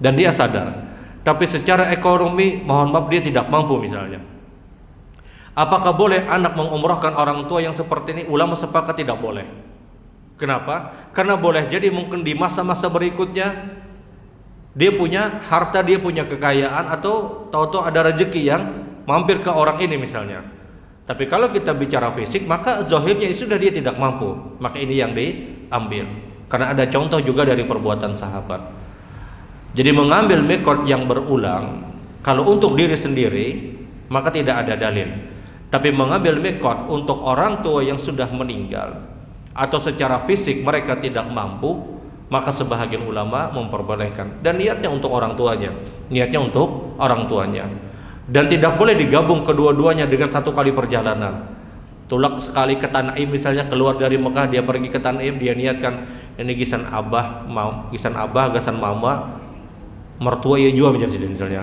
dan dia sadar, tapi secara ekonomi mohon maaf dia tidak mampu misalnya. Apakah boleh anak mengumrohkan orang tua yang seperti ini? Ulama sepakat tidak boleh. Kenapa? Karena boleh jadi mungkin di masa-masa berikutnya dia punya harta, dia punya kekayaan, atau tahu-tahu ada rezeki yang mampir ke orang ini misalnya. Tapi kalau kita bicara fisik, maka zahirnya sudah dia tidak mampu, maka ini yang diambil. Karena ada contoh juga dari perbuatan sahabat. Jadi mengambil mikot yang berulang, kalau untuk diri sendiri maka tidak ada dalil. Tapi mengambil mikot untuk orang tua yang sudah meninggal atau secara fisik mereka tidak mampu, maka sebahagian ulama memperbolehkan. Dan niatnya untuk orang tuanya, niatnya untuk orang tuanya. Dan tidak boleh digabung kedua-duanya dengan satu kali perjalanan. Tulak sekali ke Tanaim misalnya, keluar dari Mekah dia pergi ke Tanaim, dia niatkan ini gisan abah, gisan mama, mertua ia juga menjadi misalnya.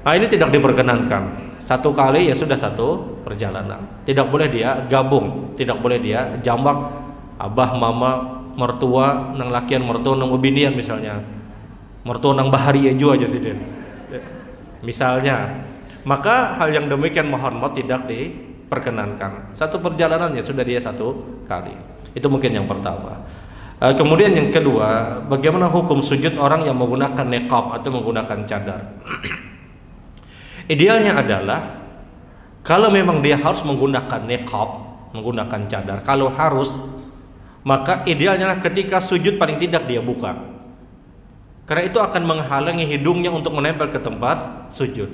Nah, ini tidak diperkenankan. Satu kali ya sudah satu perjalanan. Tidak boleh dia gabung, tidak boleh dia jambak abah, mama, mertua nang lakian, mertua nang binian misalnya, mertua nang bahari juga aja sih misalnya. Maka hal yang demikian mohon maaf tidak diperkenankan. Satu perjalanan ya sudah dia satu kali. Itu mungkin yang pertama. Kemudian yang kedua, bagaimana hukum sujud orang yang menggunakan niqab atau menggunakan cadar? Idealnya adalah kalau memang dia harus menggunakan niqab, menggunakan cadar, kalau harus, maka idealnya ketika sujud paling tidak dia buka. Karena itu akan menghalangi hidungnya untuk menempel ke tempat sujud,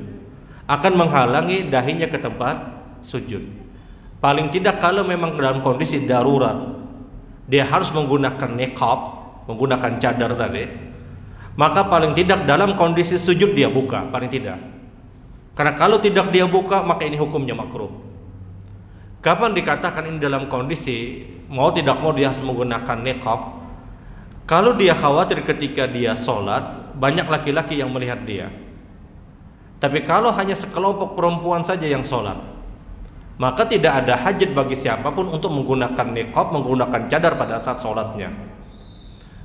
akan menghalangi dahinya ke tempat sujud. Paling tidak kalau memang dalam kondisi darurat dia harus menggunakan niqab, menggunakan cadar tadi, maka paling tidak dalam kondisi sujud dia buka, paling tidak. Karena kalau tidak dia buka, maka ini hukumnya makruh. Kapan dikatakan ini dalam kondisi mau tidak mau dia harus menggunakan niqab? Kalau dia khawatir ketika dia sholat banyak laki-laki yang melihat dia. Tapi kalau hanya sekelompok perempuan saja yang sholat, maka tidak ada hajat bagi siapapun untuk menggunakan niqab, menggunakan cadar pada saat sholatnya.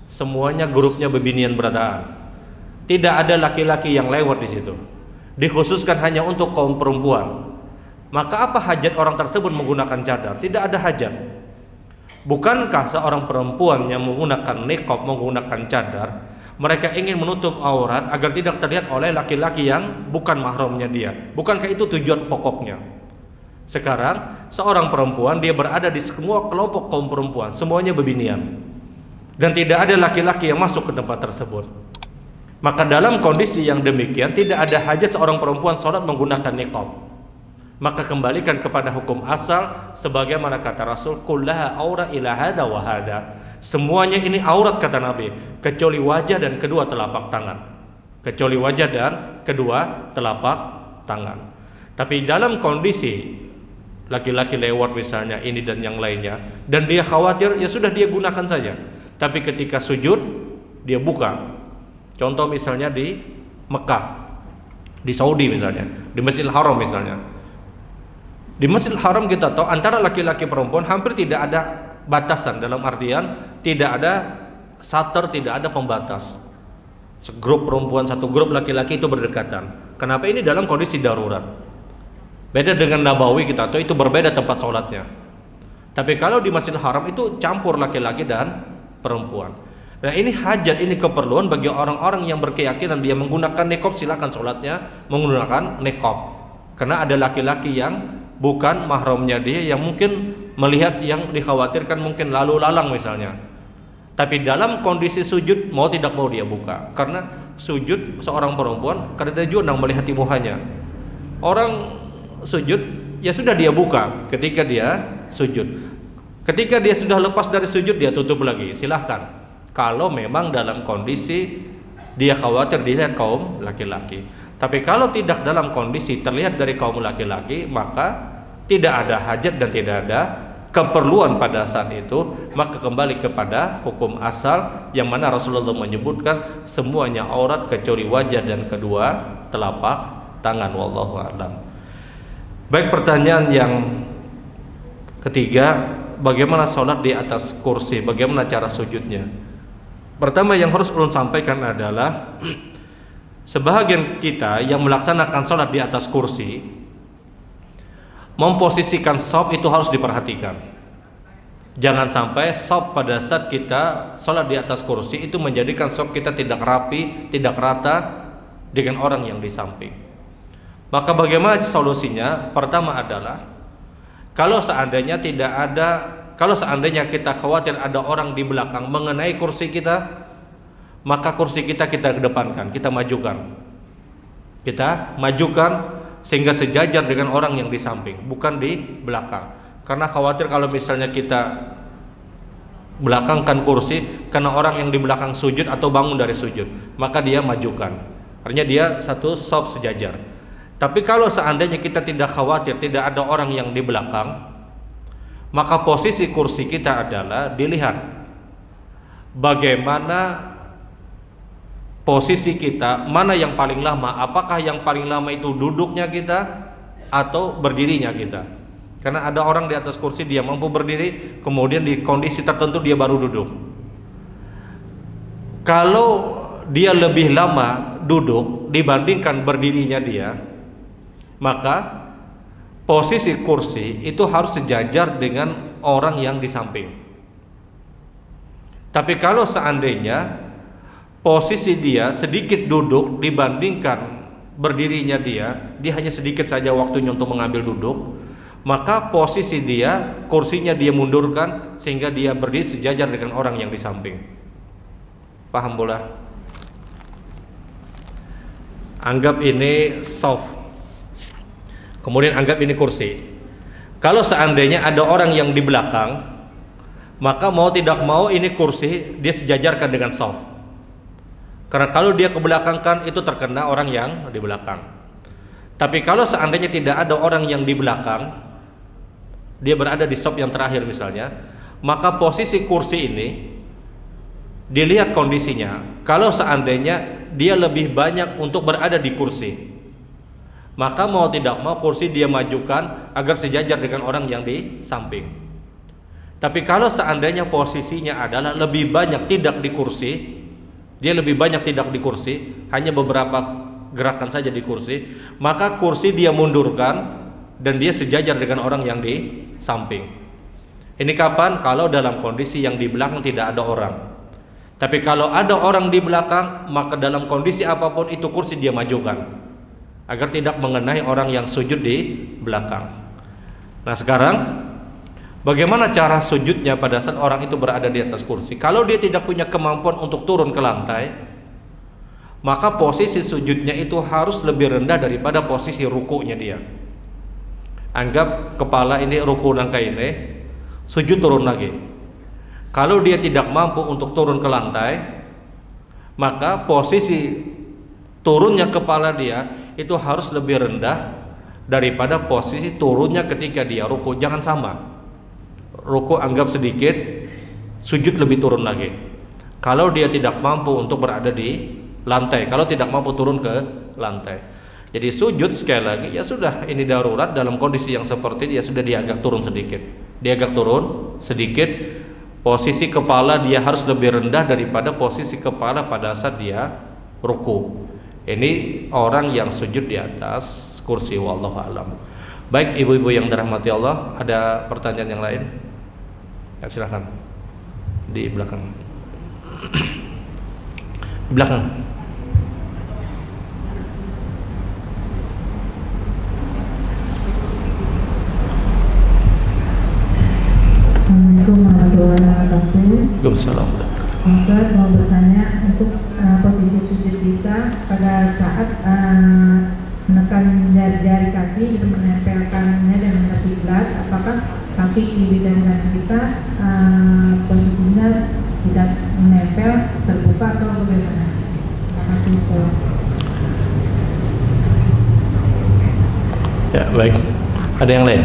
Semuanya grupnya bebinian berataan. Tidak ada laki-laki yang lewat di situ. Dikhususkan hanya untuk kaum perempuan. Maka apa hajat orang tersebut menggunakan cadar? Tidak ada hajat. Bukankah seorang perempuan yang menggunakan niqab, menggunakan cadar, mereka ingin menutup aurat agar tidak terlihat oleh laki-laki yang bukan mahramnya dia? Bukankah itu tujuan pokoknya? Sekarang seorang perempuan dia berada di semua kelompok kaum perempuan, semuanya bebinian, dan tidak ada laki-laki yang masuk ke tempat tersebut. Maka dalam kondisi yang demikian tidak ada hajat seorang perempuan sholat menggunakan niqab. maka kembalikan kepada hukum asal sebagaimana kata Rasul, kullaha aura ila hada wa hada. Semuanya ini aurat kata Nabi, kecuali wajah dan kedua telapak tangan. Kecuali wajah dan kedua telapak tangan. Tapi dalam kondisi laki-laki lewat misalnya ini dan yang lainnya, dan dia khawatir, ya sudah dia gunakan saja. Tapi ketika sujud dia buka. Contoh misalnya di Mekah, di Saudi misalnya, di Masjidil Haram misalnya. Di Masjidil Haram kita tahu antara laki-laki perempuan hampir tidak ada batasan, dalam artian tidak ada shutter, tidak ada pembatas. Segrup perempuan, satu grup laki-laki itu berdekatan. Kenapa? Ini dalam kondisi darurat. Beda dengan Nabawi kita tahu itu berbeda tempat sholatnya. Tapi kalau di Masjidil Haram itu campur laki-laki dan perempuan. Nah ini hajat, ini keperluan bagi orang-orang yang berkeyakinan dia menggunakan niqab, silakan sholatnya menggunakan niqab. Karena ada laki-laki yang bukan mahramnya dia, yang mungkin melihat yang dikhawatirkan mungkin lalu lalang misalnya. Tapi dalam kondisi sujud mau tidak mau dia buka. Karena sujud seorang perempuan karena dia juga melihat imuhanya. Orang sujud ya sudah dia buka ketika dia sujud. Ketika dia sudah lepas dari sujud dia tutup lagi, silahkan. Kalau memang dalam kondisi dia khawatir dilihat kaum laki-laki. Tapi kalau tidak dalam kondisi terlihat dari kaum laki-laki, maka tidak ada hajat dan tidak ada keperluan pada saat itu, maka kembali kepada hukum asal yang mana Rasulullah menyebutkan semuanya aurat kecuali wajah dan kedua telapak tangan. Wallahu a'lam. Baik, pertanyaan yang ketiga, bagaimana sholat di atas kursi, bagaimana cara sujudnya? Pertama yang harus ulun sampaikan adalah sebahagian kita yang melaksanakan sholat di atas kursi, memposisikan shaf itu harus diperhatikan. Jangan sampai shaf pada saat kita sholat di atas kursi itu menjadikan shaf kita tidak rapi, tidak rata dengan orang yang di samping. Maka bagaimana solusinya? Pertama adalah kalau seandainya kita khawatir ada orang di belakang mengenai kursi kita, maka kursi kita kedepankan, kita majukan. Kita majukan sehingga sejajar dengan orang yang di samping, bukan di belakang. Karena khawatir kalau misalnya kita belakangkan kursi karena orang yang di belakang sujud atau bangun dari sujud, maka dia majukan. Artinya dia satu shaf sejajar. Tapi kalau seandainya kita tidak khawatir tidak ada orang yang di belakang, maka posisi kursi kita adalah dilihat bagaimana posisi kita, mana yang paling lama, apakah yang paling lama itu duduknya kita atau berdirinya kita. Karena ada orang di atas kursi dia mampu berdiri, kemudian di kondisi tertentu dia baru duduk. Kalau dia lebih lama duduk dibandingkan berdirinya dia, maka posisi kursi itu harus sejajar dengan orang yang di samping. Tapi kalau seandainya posisi dia sedikit duduk dibandingkan berdirinya dia hanya sedikit saja waktunya untuk mengambil duduk, maka posisi dia, kursinya dia mundurkan sehingga dia berdiri sejajar dengan orang yang di samping. Paham bola? Anggap ini soft, kemudian anggap ini kursi. Kalau seandainya ada orang yang di belakang, maka mau tidak mau ini kursi dia sejajarkan dengan soft. Karena kalau dia kebelakangkan itu terkena orang yang di belakang. Tapi kalau seandainya tidak ada orang yang di belakang, dia berada di soft yang terakhir misalnya, maka posisi kursi ini dilihat kondisinya. Kalau seandainya dia lebih banyak untuk berada di kursi, maka mau tidak mau kursi dia majukan agar sejajar dengan orang yang di samping. Tapi kalau seandainya posisinya adalah lebih banyak tidak di kursi, dia lebih banyak tidak di kursi, hanya beberapa gerakan saja di kursi, maka kursi dia mundurkan dan dia sejajar dengan orang yang di samping. Ini kapan? Kalau dalam kondisi yang di belakang tidak ada orang. Tapi kalau ada orang di belakang, maka dalam kondisi apapun itu kursi dia majukan agar tidak mengenai orang yang sujud di belakang. Nah sekarang bagaimana cara sujudnya pada saat orang itu berada di atas kursi? Kalau dia tidak punya kemampuan untuk turun ke lantai, maka posisi sujudnya itu harus lebih rendah daripada posisi rukuknya dia. Anggap kepala ini ruku nangka ini, sujud turun lagi. Kalau dia tidak mampu untuk turun ke lantai, maka posisi turunnya kepala dia itu harus lebih rendah daripada posisi turunnya ketika dia ruku. Jangan sama. Ruku anggap sedikit, sujud lebih turun lagi. Kalau dia tidak mampu untuk berada di lantai, kalau tidak mampu turun ke lantai. Jadi sujud sekali lagi, ya sudah, ini darurat dalam kondisi yang seperti ini, ya sudah dia agak turun sedikit. Dia agak turun sedikit, posisi kepala dia harus lebih rendah daripada posisi kepala pada saat dia ruku. Ini orang yang sujud di atas kursi, wallahu alam. Baik ibu-ibu yang dirahmati Allah, ada pertanyaan yang lain? Ya silakan. Di belakang. Di belakang. Assalamualaikum warahmatullahi wabarakatuh. Waalaikumsalam. Ustaz mau bertanya untuk posisi sujud kita pada saat menekan jari-jari kaki itu menempelkannya dan menghadap kiblat, apakah kaki kiri dan kanan kita posisinya tidak menempel, terbuka atau bagaimana? Terima kasih Ustaz. Ya baik. Ada yang lain?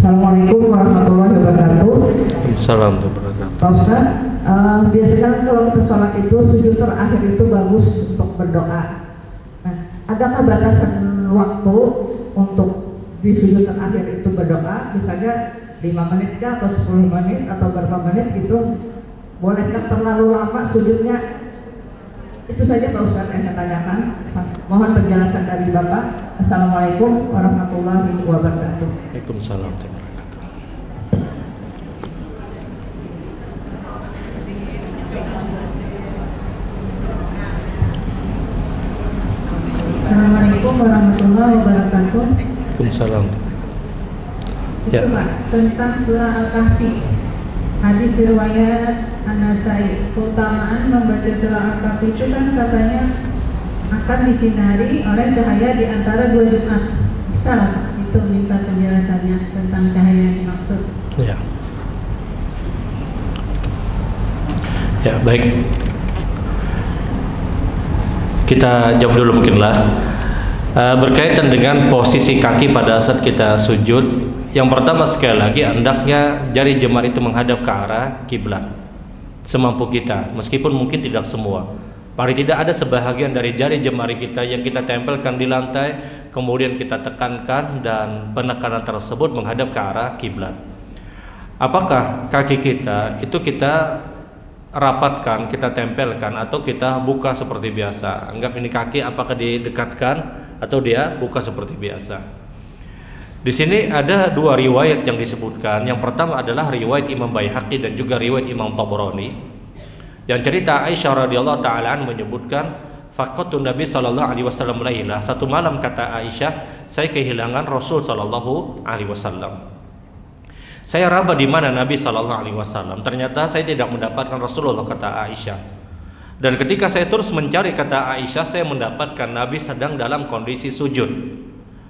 Assalamualaikum warahmatullahi wabarakatuh. Salam wabarakatuh. Pak Ustaz, biasanya kalau kita sholat itu sujud terakhir itu bagus untuk berdoa. Nah, adakah batasan waktu untuk di sujud terakhir itu berdoa? Misalnya 5 menit kah, atau 10 menit atau berapa menit gitu? Bolehkah terlalu lama sujudnya? Itu saja Pak Ustaz yang saya tanyakan. Mohon penjelasan dari Bapak. Assalamualaikum warahmatullahi wabarakatuh. Waalaikumsalam warahmatullahi wabarakatuh. Assalamualaikum warahmatullahi wabarakatuh. Waalaikumsalam. Itu Pak, tentang surah Al-Kahfi. Hadis riwayat An-Nasai, keutamaan membaca surah Al-Kahfi itu kan katanya akan disinari oleh cahaya di antara 2 Jumat. Bisa lah Pak, itu minta penjelasannya tentang cahaya yang dimaksud. Ya. Ya, baik. Kita jawab dulu mungkinlah. Berkaitan dengan posisi kaki pada saat kita sujud, yang pertama sekali lagi hendaknya jari jemari itu menghadap ke arah kiblat semampu kita, meskipun mungkin tidak semua. Paling tidak ada sebahagian dari jari jemari kita yang kita tempelkan di lantai, kemudian kita tekankan dan penekanan tersebut menghadap ke arah kiblat. Apakah kaki kita itu kita rapatkan, kita tempelkan, atau kita buka seperti biasa? Anggap ini kaki, apakah didekatkan atau dia buka seperti biasa? Di sini ada 2 riwayat yang disebutkan. Yang pertama adalah riwayat Imam Baihaqi dan juga riwayat Imam Tabrani. Yang cerita Aisyah radhiyallahu taala menyebutkan, faqatu Nabi sallallahu alaihi wasallam lailah. Satu malam kata Aisyah, saya kehilangan Rasul sallallahu alaihi wasallam. Saya raba di mana Nabi sallallahu alaihi wasallam. Ternyata saya tidak mendapatkan Rasulullah, kata Aisyah. Dan ketika saya terus mencari, kata Aisyah, saya mendapatkan Nabi sedang dalam kondisi sujud.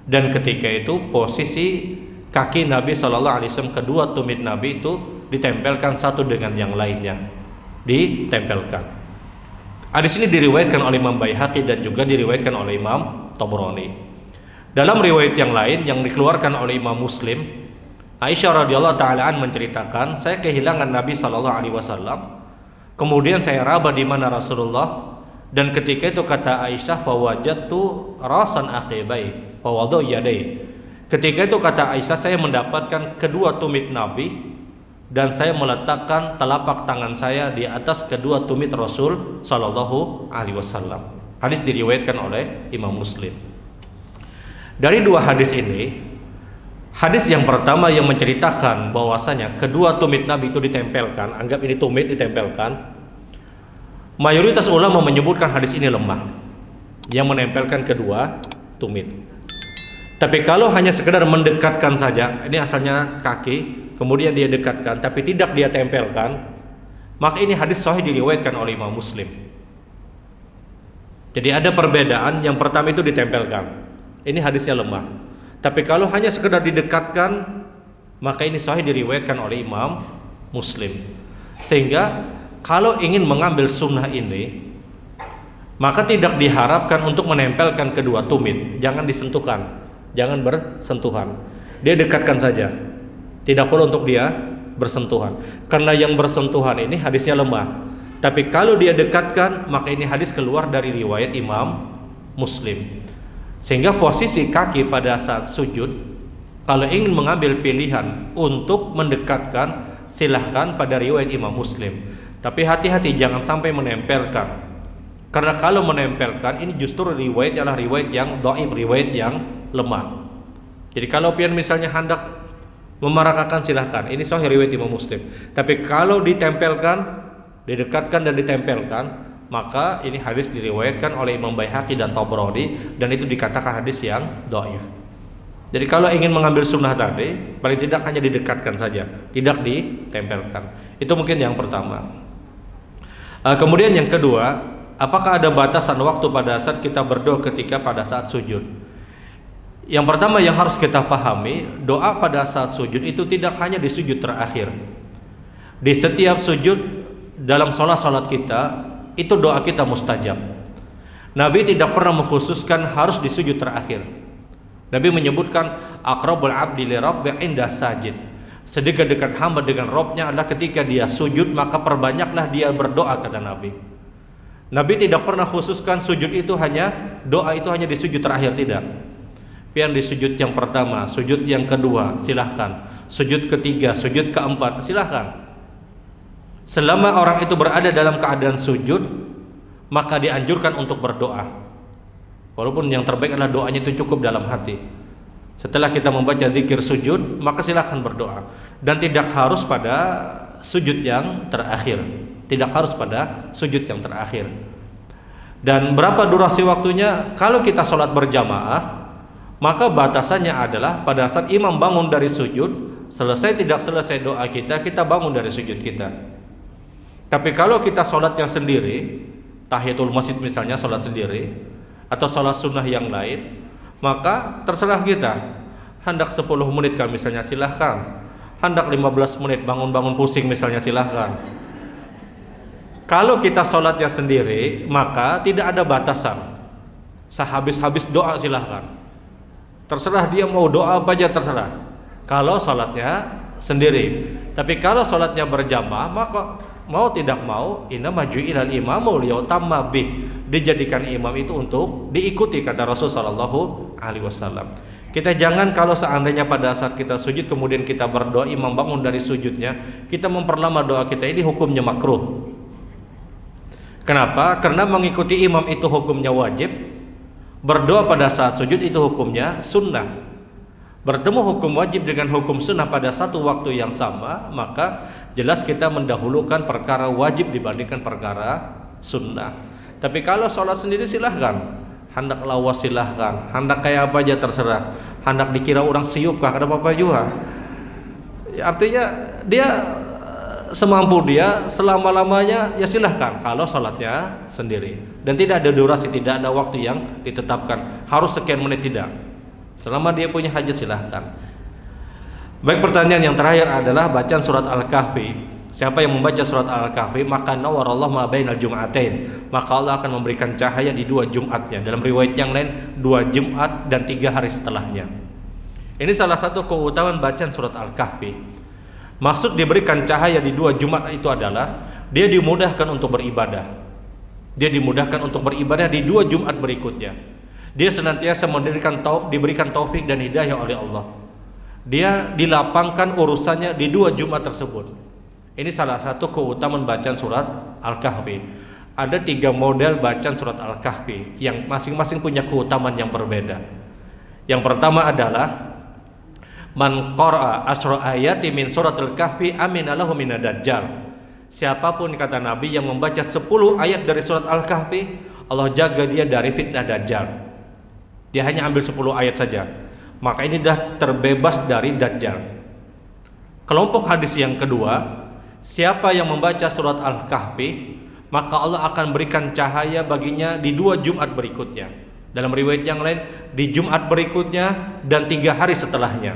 Dan ketika itu posisi kaki Nabi sallallahu alaihi wasallam, kedua tumit Nabi itu ditempelkan satu dengan yang lainnya. Ditempelkan. Hadis ini diriwayatkan oleh Imam Baihaqi dan juga diriwayatkan oleh Imam Tabrani. Dalam riwayat yang lain yang dikeluarkan oleh Imam Muslim, Aisyah radhiyallahu taala menceritakan, saya kehilangan Nabi sallallahu alaihi wasallam. Kemudian saya raba di mana Rasulullah, dan ketika itu kata Aisyah, fawajadtu rasan aqibai wa wada'u yadai. Ketika itu kata Aisyah, saya mendapatkan kedua tumit Nabi dan saya meletakkan telapak tangan saya di atas kedua tumit Rasul sallallahu alaihi wasallam. Hadis diriwayatkan oleh Imam Muslim. Dari 2 hadis ini, hadis yang pertama yang menceritakan bahwasanya kedua tumit Nabi itu ditempelkan, anggap ini tumit ditempelkan, mayoritas ulama menyebutkan hadis ini lemah, yang menempelkan kedua tumit. Tapi kalau hanya sekedar mendekatkan saja, ini asalnya kaki, kemudian dia dekatkan, tapi tidak dia tempelkan, maka ini hadis sahih diriwayatkan oleh Imam Muslim. Jadi ada perbedaan, yang pertama itu ditempelkan, ini hadisnya lemah. Tapi kalau hanya sekedar didekatkan, maka ini sahih diriwayatkan oleh Imam Muslim. Sehingga kalau ingin mengambil sunnah ini, maka tidak diharapkan untuk menempelkan kedua tumit, jangan disentuhkan, jangan bersentuhan. Dia dekatkan saja, tidak perlu untuk dia bersentuhan. Karena yang bersentuhan ini hadisnya lemah. Tapi kalau dia dekatkan, maka ini hadis keluar dari riwayat Imam Muslim. Sehingga posisi kaki pada saat sujud, kalau ingin mengambil pilihan untuk mendekatkan, silahkan pada riwayat Imam Muslim. Tapi hati-hati jangan sampai menempelkan. Karena kalau menempelkan, ini justru riwayat adalah riwayat yang dhaif, riwayat yang lemah. Jadi kalau pian misalnya hendak memarakakan, silahkan, ini sahih riwayat Imam Muslim. Tapi kalau ditempelkan, didekatkan dan ditempelkan, maka ini hadis diriwayatkan oleh Imam Baihaqi dan Tabrani, dan itu dikatakan hadis yang dhaif. Jadi kalau ingin mengambil sunnah tadi, paling tidak hanya didekatkan saja, tidak ditempelkan. Itu mungkin yang pertama. Kemudian yang kedua, apakah ada batasan waktu pada saat kita berdoa ketika pada saat sujud? Yang pertama yang harus kita pahami, doa pada saat sujud itu tidak hanya di sujud terakhir. Di setiap sujud dalam sholat kita, itu doa kita mustajab. Nabi tidak pernah mengkhususkan harus di sujud terakhir. Nabi menyebutkan aqrabul abdi li rabbi inda sajid. Sedekat-dekat hamba dengan Rabbnya adalah ketika dia sujud, maka perbanyaklah dia berdoa, kata Nabi. Nabi tidak pernah khususkan sujud itu hanya, doa itu hanya di sujud terakhir, tidak. Pian di sujud yang pertama, sujud yang kedua, silahkan. Sujud ketiga, sujud keempat, silahkan. Selama orang itu berada dalam keadaan sujud, maka dianjurkan untuk berdoa. Walaupun yang terbaik adalah doanya itu cukup dalam hati. Setelah kita membaca zikir sujud, maka silahkan berdoa. Dan tidak harus pada sujud yang terakhir. Tidak harus pada sujud yang terakhir. Dan berapa durasi waktunya? Kalau kita sholat berjamaah, maka batasannya adalah pada saat imam bangun dari sujud, selesai tidak selesai doa kita, kita bangun dari sujud kita. Tapi kalau kita sholatnya sendiri, tahiyatul masjid misalnya sholat sendiri, atau sholat sunnah yang lain, maka terserah kita. Hendak 10 menit kan misalnya, silahkan. Hendak 15 menit bangun-bangun pusing misalnya, silahkan. Kalau kita sholatnya sendiri, maka tidak ada batasan. Sehabis-habis doa silahkan. Terserah dia mau doa apa aja, terserah. Kalau sholatnya sendiri. Tapi kalau sholatnya berjamaah, maka mau tidak mau, innama ju'ilal imamu liyutamma bih, dijadikan imam itu untuk diikuti, kata Rasul sallallahu alaihi wasallam. Kita jangan kalau seandainya pada saat kita sujud kemudian kita berdoa, imam bangun dari sujudnya, kita memperlama doa kita, ini hukumnya makruh. Kenapa? Karena mengikuti imam itu hukumnya wajib, berdoa pada saat sujud itu hukumnya sunnah. Bertemu hukum wajib dengan hukum sunnah pada satu waktu yang sama, maka jelas kita mendahulukan perkara wajib dibandingkan perkara sunnah. Tapi kalau sholat sendiri silahkan, hendak lawas silahkan, hendak kayak apa aja terserah, hendak dikira orang siup kah, ada apa-apa juga. Artinya dia semampu dia, selama-lamanya ya silahkan kalau sholatnya sendiri. Dan tidak ada durasi, tidak ada waktu yang ditetapkan harus sekian menit, tidak. Selama dia punya hajat silahkan. Baik, pertanyaan yang terakhir adalah bacaan surat Al-Kahfi. Siapa yang membaca surat Al-Kahfi, maka nawarallahu ma bainal jum'atain, maka Allah akan memberikan cahaya di 2 Jumatnya. Dalam riwayat yang lain 2 Jumat dan 3 hari setelahnya. Ini salah satu keutamaan bacaan surat Al-Kahfi. Maksud diberikan cahaya di 2 Jumat itu adalah dia dimudahkan untuk beribadah. Dia dimudahkan untuk beribadah di 2 Jumat berikutnya. Dia senantiasa diberikan taufik dan hidayah oleh Allah. Dia dilapangkan urusannya di 2 Jumat tersebut. Ini salah satu keutamaan bacaan surat Al-Kahfi. Ada 3 model bacaan surat Al-Kahfi yang masing-masing punya keutamaan yang berbeda. Yang pertama adalah man qara'a asyra ayati min surat Al-Kahfi amina lahu minad dajjal. Siapapun, kata Nabi, yang membaca 10 ayat dari surat Al-Kahfi, Allah jaga dia dari fitnah Dajjal. Dia hanya ambil 10 ayat saja. maka ini dah terbebas dari Dajjal. Kelompok hadis yang kedua, siapa yang membaca surat Al-Kahfi, maka Allah akan berikan cahaya baginya di 2 Jumat berikutnya. Dalam riwayat yang lain, di Jumat berikutnya dan 3 hari setelahnya.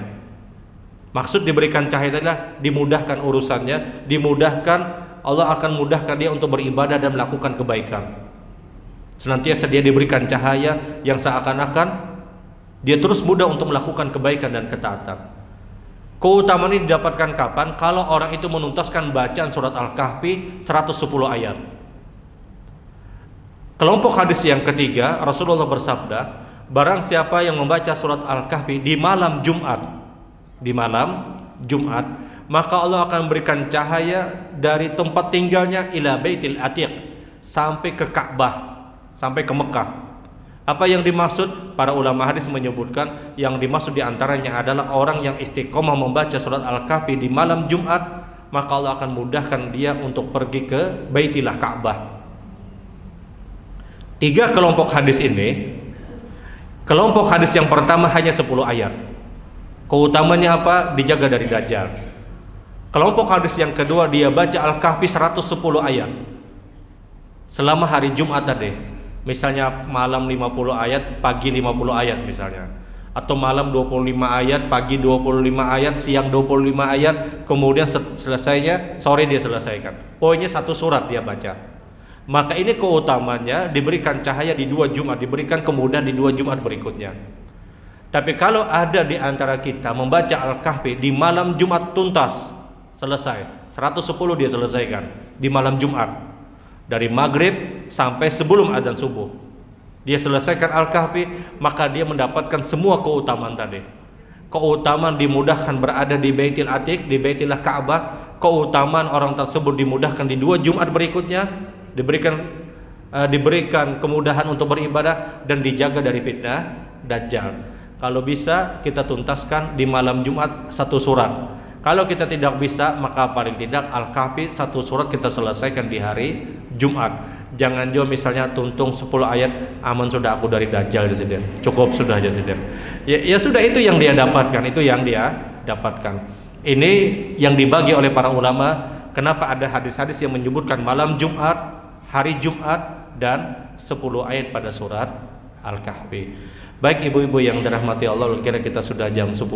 Maksud diberikan cahaya adalah dimudahkan urusannya, dimudahkan, Allah akan mudahkan dia untuk beribadah dan melakukan kebaikan. Senantiasa dia diberikan cahaya yang seakan-akan dia terus mudah untuk melakukan kebaikan dan ketaatan. Keutamaan ini didapatkan kapan? Kalau orang itu menuntaskan bacaan surat Al-Kahfi 110 ayat. Kelompok hadis yang ketiga, Rasulullah bersabda, barang siapa yang membaca surat Al-Kahfi di malam Jumat, maka Allah akan memberikan cahaya dari tempat tinggalnya ila Baitil Atiq, sampai ke Ka'bah, sampai ke Mekah. Apa yang dimaksud? Para ulama hadis menyebutkan yang dimaksud diantaranya adalah orang yang istiqomah membaca surat Al-Kahfi di malam Jumat, maka Allah akan mudahkan dia untuk pergi ke Baitillah Ka'bah. 3 kelompok hadis ini. Kelompok hadis yang pertama hanya 10 ayat. Keutamanya apa? Dijaga dari Dajjal. Kelompok hadis yang kedua, dia baca Al-Kahfi 110 ayat selama hari Jumat tadi. Misalnya malam 50 ayat, pagi 50 ayat misalnya. Atau malam 25 ayat, pagi 25 ayat, siang 25 ayat, kemudian selesainya sore dia selesaikan. Pokoknya 1 surat dia baca. Maka ini keutamanya diberikan cahaya di 2 Jumat, diberikan kemudahan di 2 Jumat berikutnya. Tapi kalau ada di antara kita membaca Al-Kahfi di malam Jumat tuntas, selesai, 110 dia selesaikan di malam Jumat. Dari maghrib sampai sebelum adzan subuh dia selesaikan Al-Kahfi, maka dia mendapatkan semua keutamaan tadi. Keutamaan dimudahkan berada di Baitil Atiq, di Baitillah Ka'bah. Keutamaan orang tersebut dimudahkan di 2 Jumat berikutnya, diberikan kemudahan untuk beribadah dan dijaga dari fitnah Dajjal. Kalau bisa kita tuntaskan di malam Jumat 1 surat. Kalau kita tidak bisa, maka paling tidak Al-Kahfi 1 surat kita selesaikan di hari Jumat. Jangan juga misalnya tuntung 10 ayat, aman sudah aku dari Dajjal Jasiden. Cukup sudah Jasiden. Ya sudah, itu yang dia dapatkan, Ini yang dibagi oleh para ulama. Kenapa ada hadis-hadis yang menyebutkan malam Jumat, hari Jumat, dan 10 ayat pada surat Al-Kahfi. Baik ibu-ibu yang dirahmati Allah, kira kita sudah jam 10.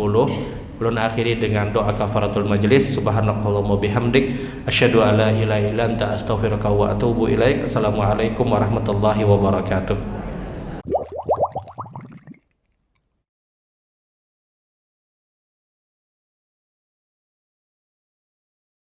Belum akhiri dengan doa kafaratul majlis. Subhanakallahumma bihamdik, asyhadu an la ilaha illa anta, astaghfiruka wa atubu ilaik. Assalamualaikum warahmatullahi wabarakatuh.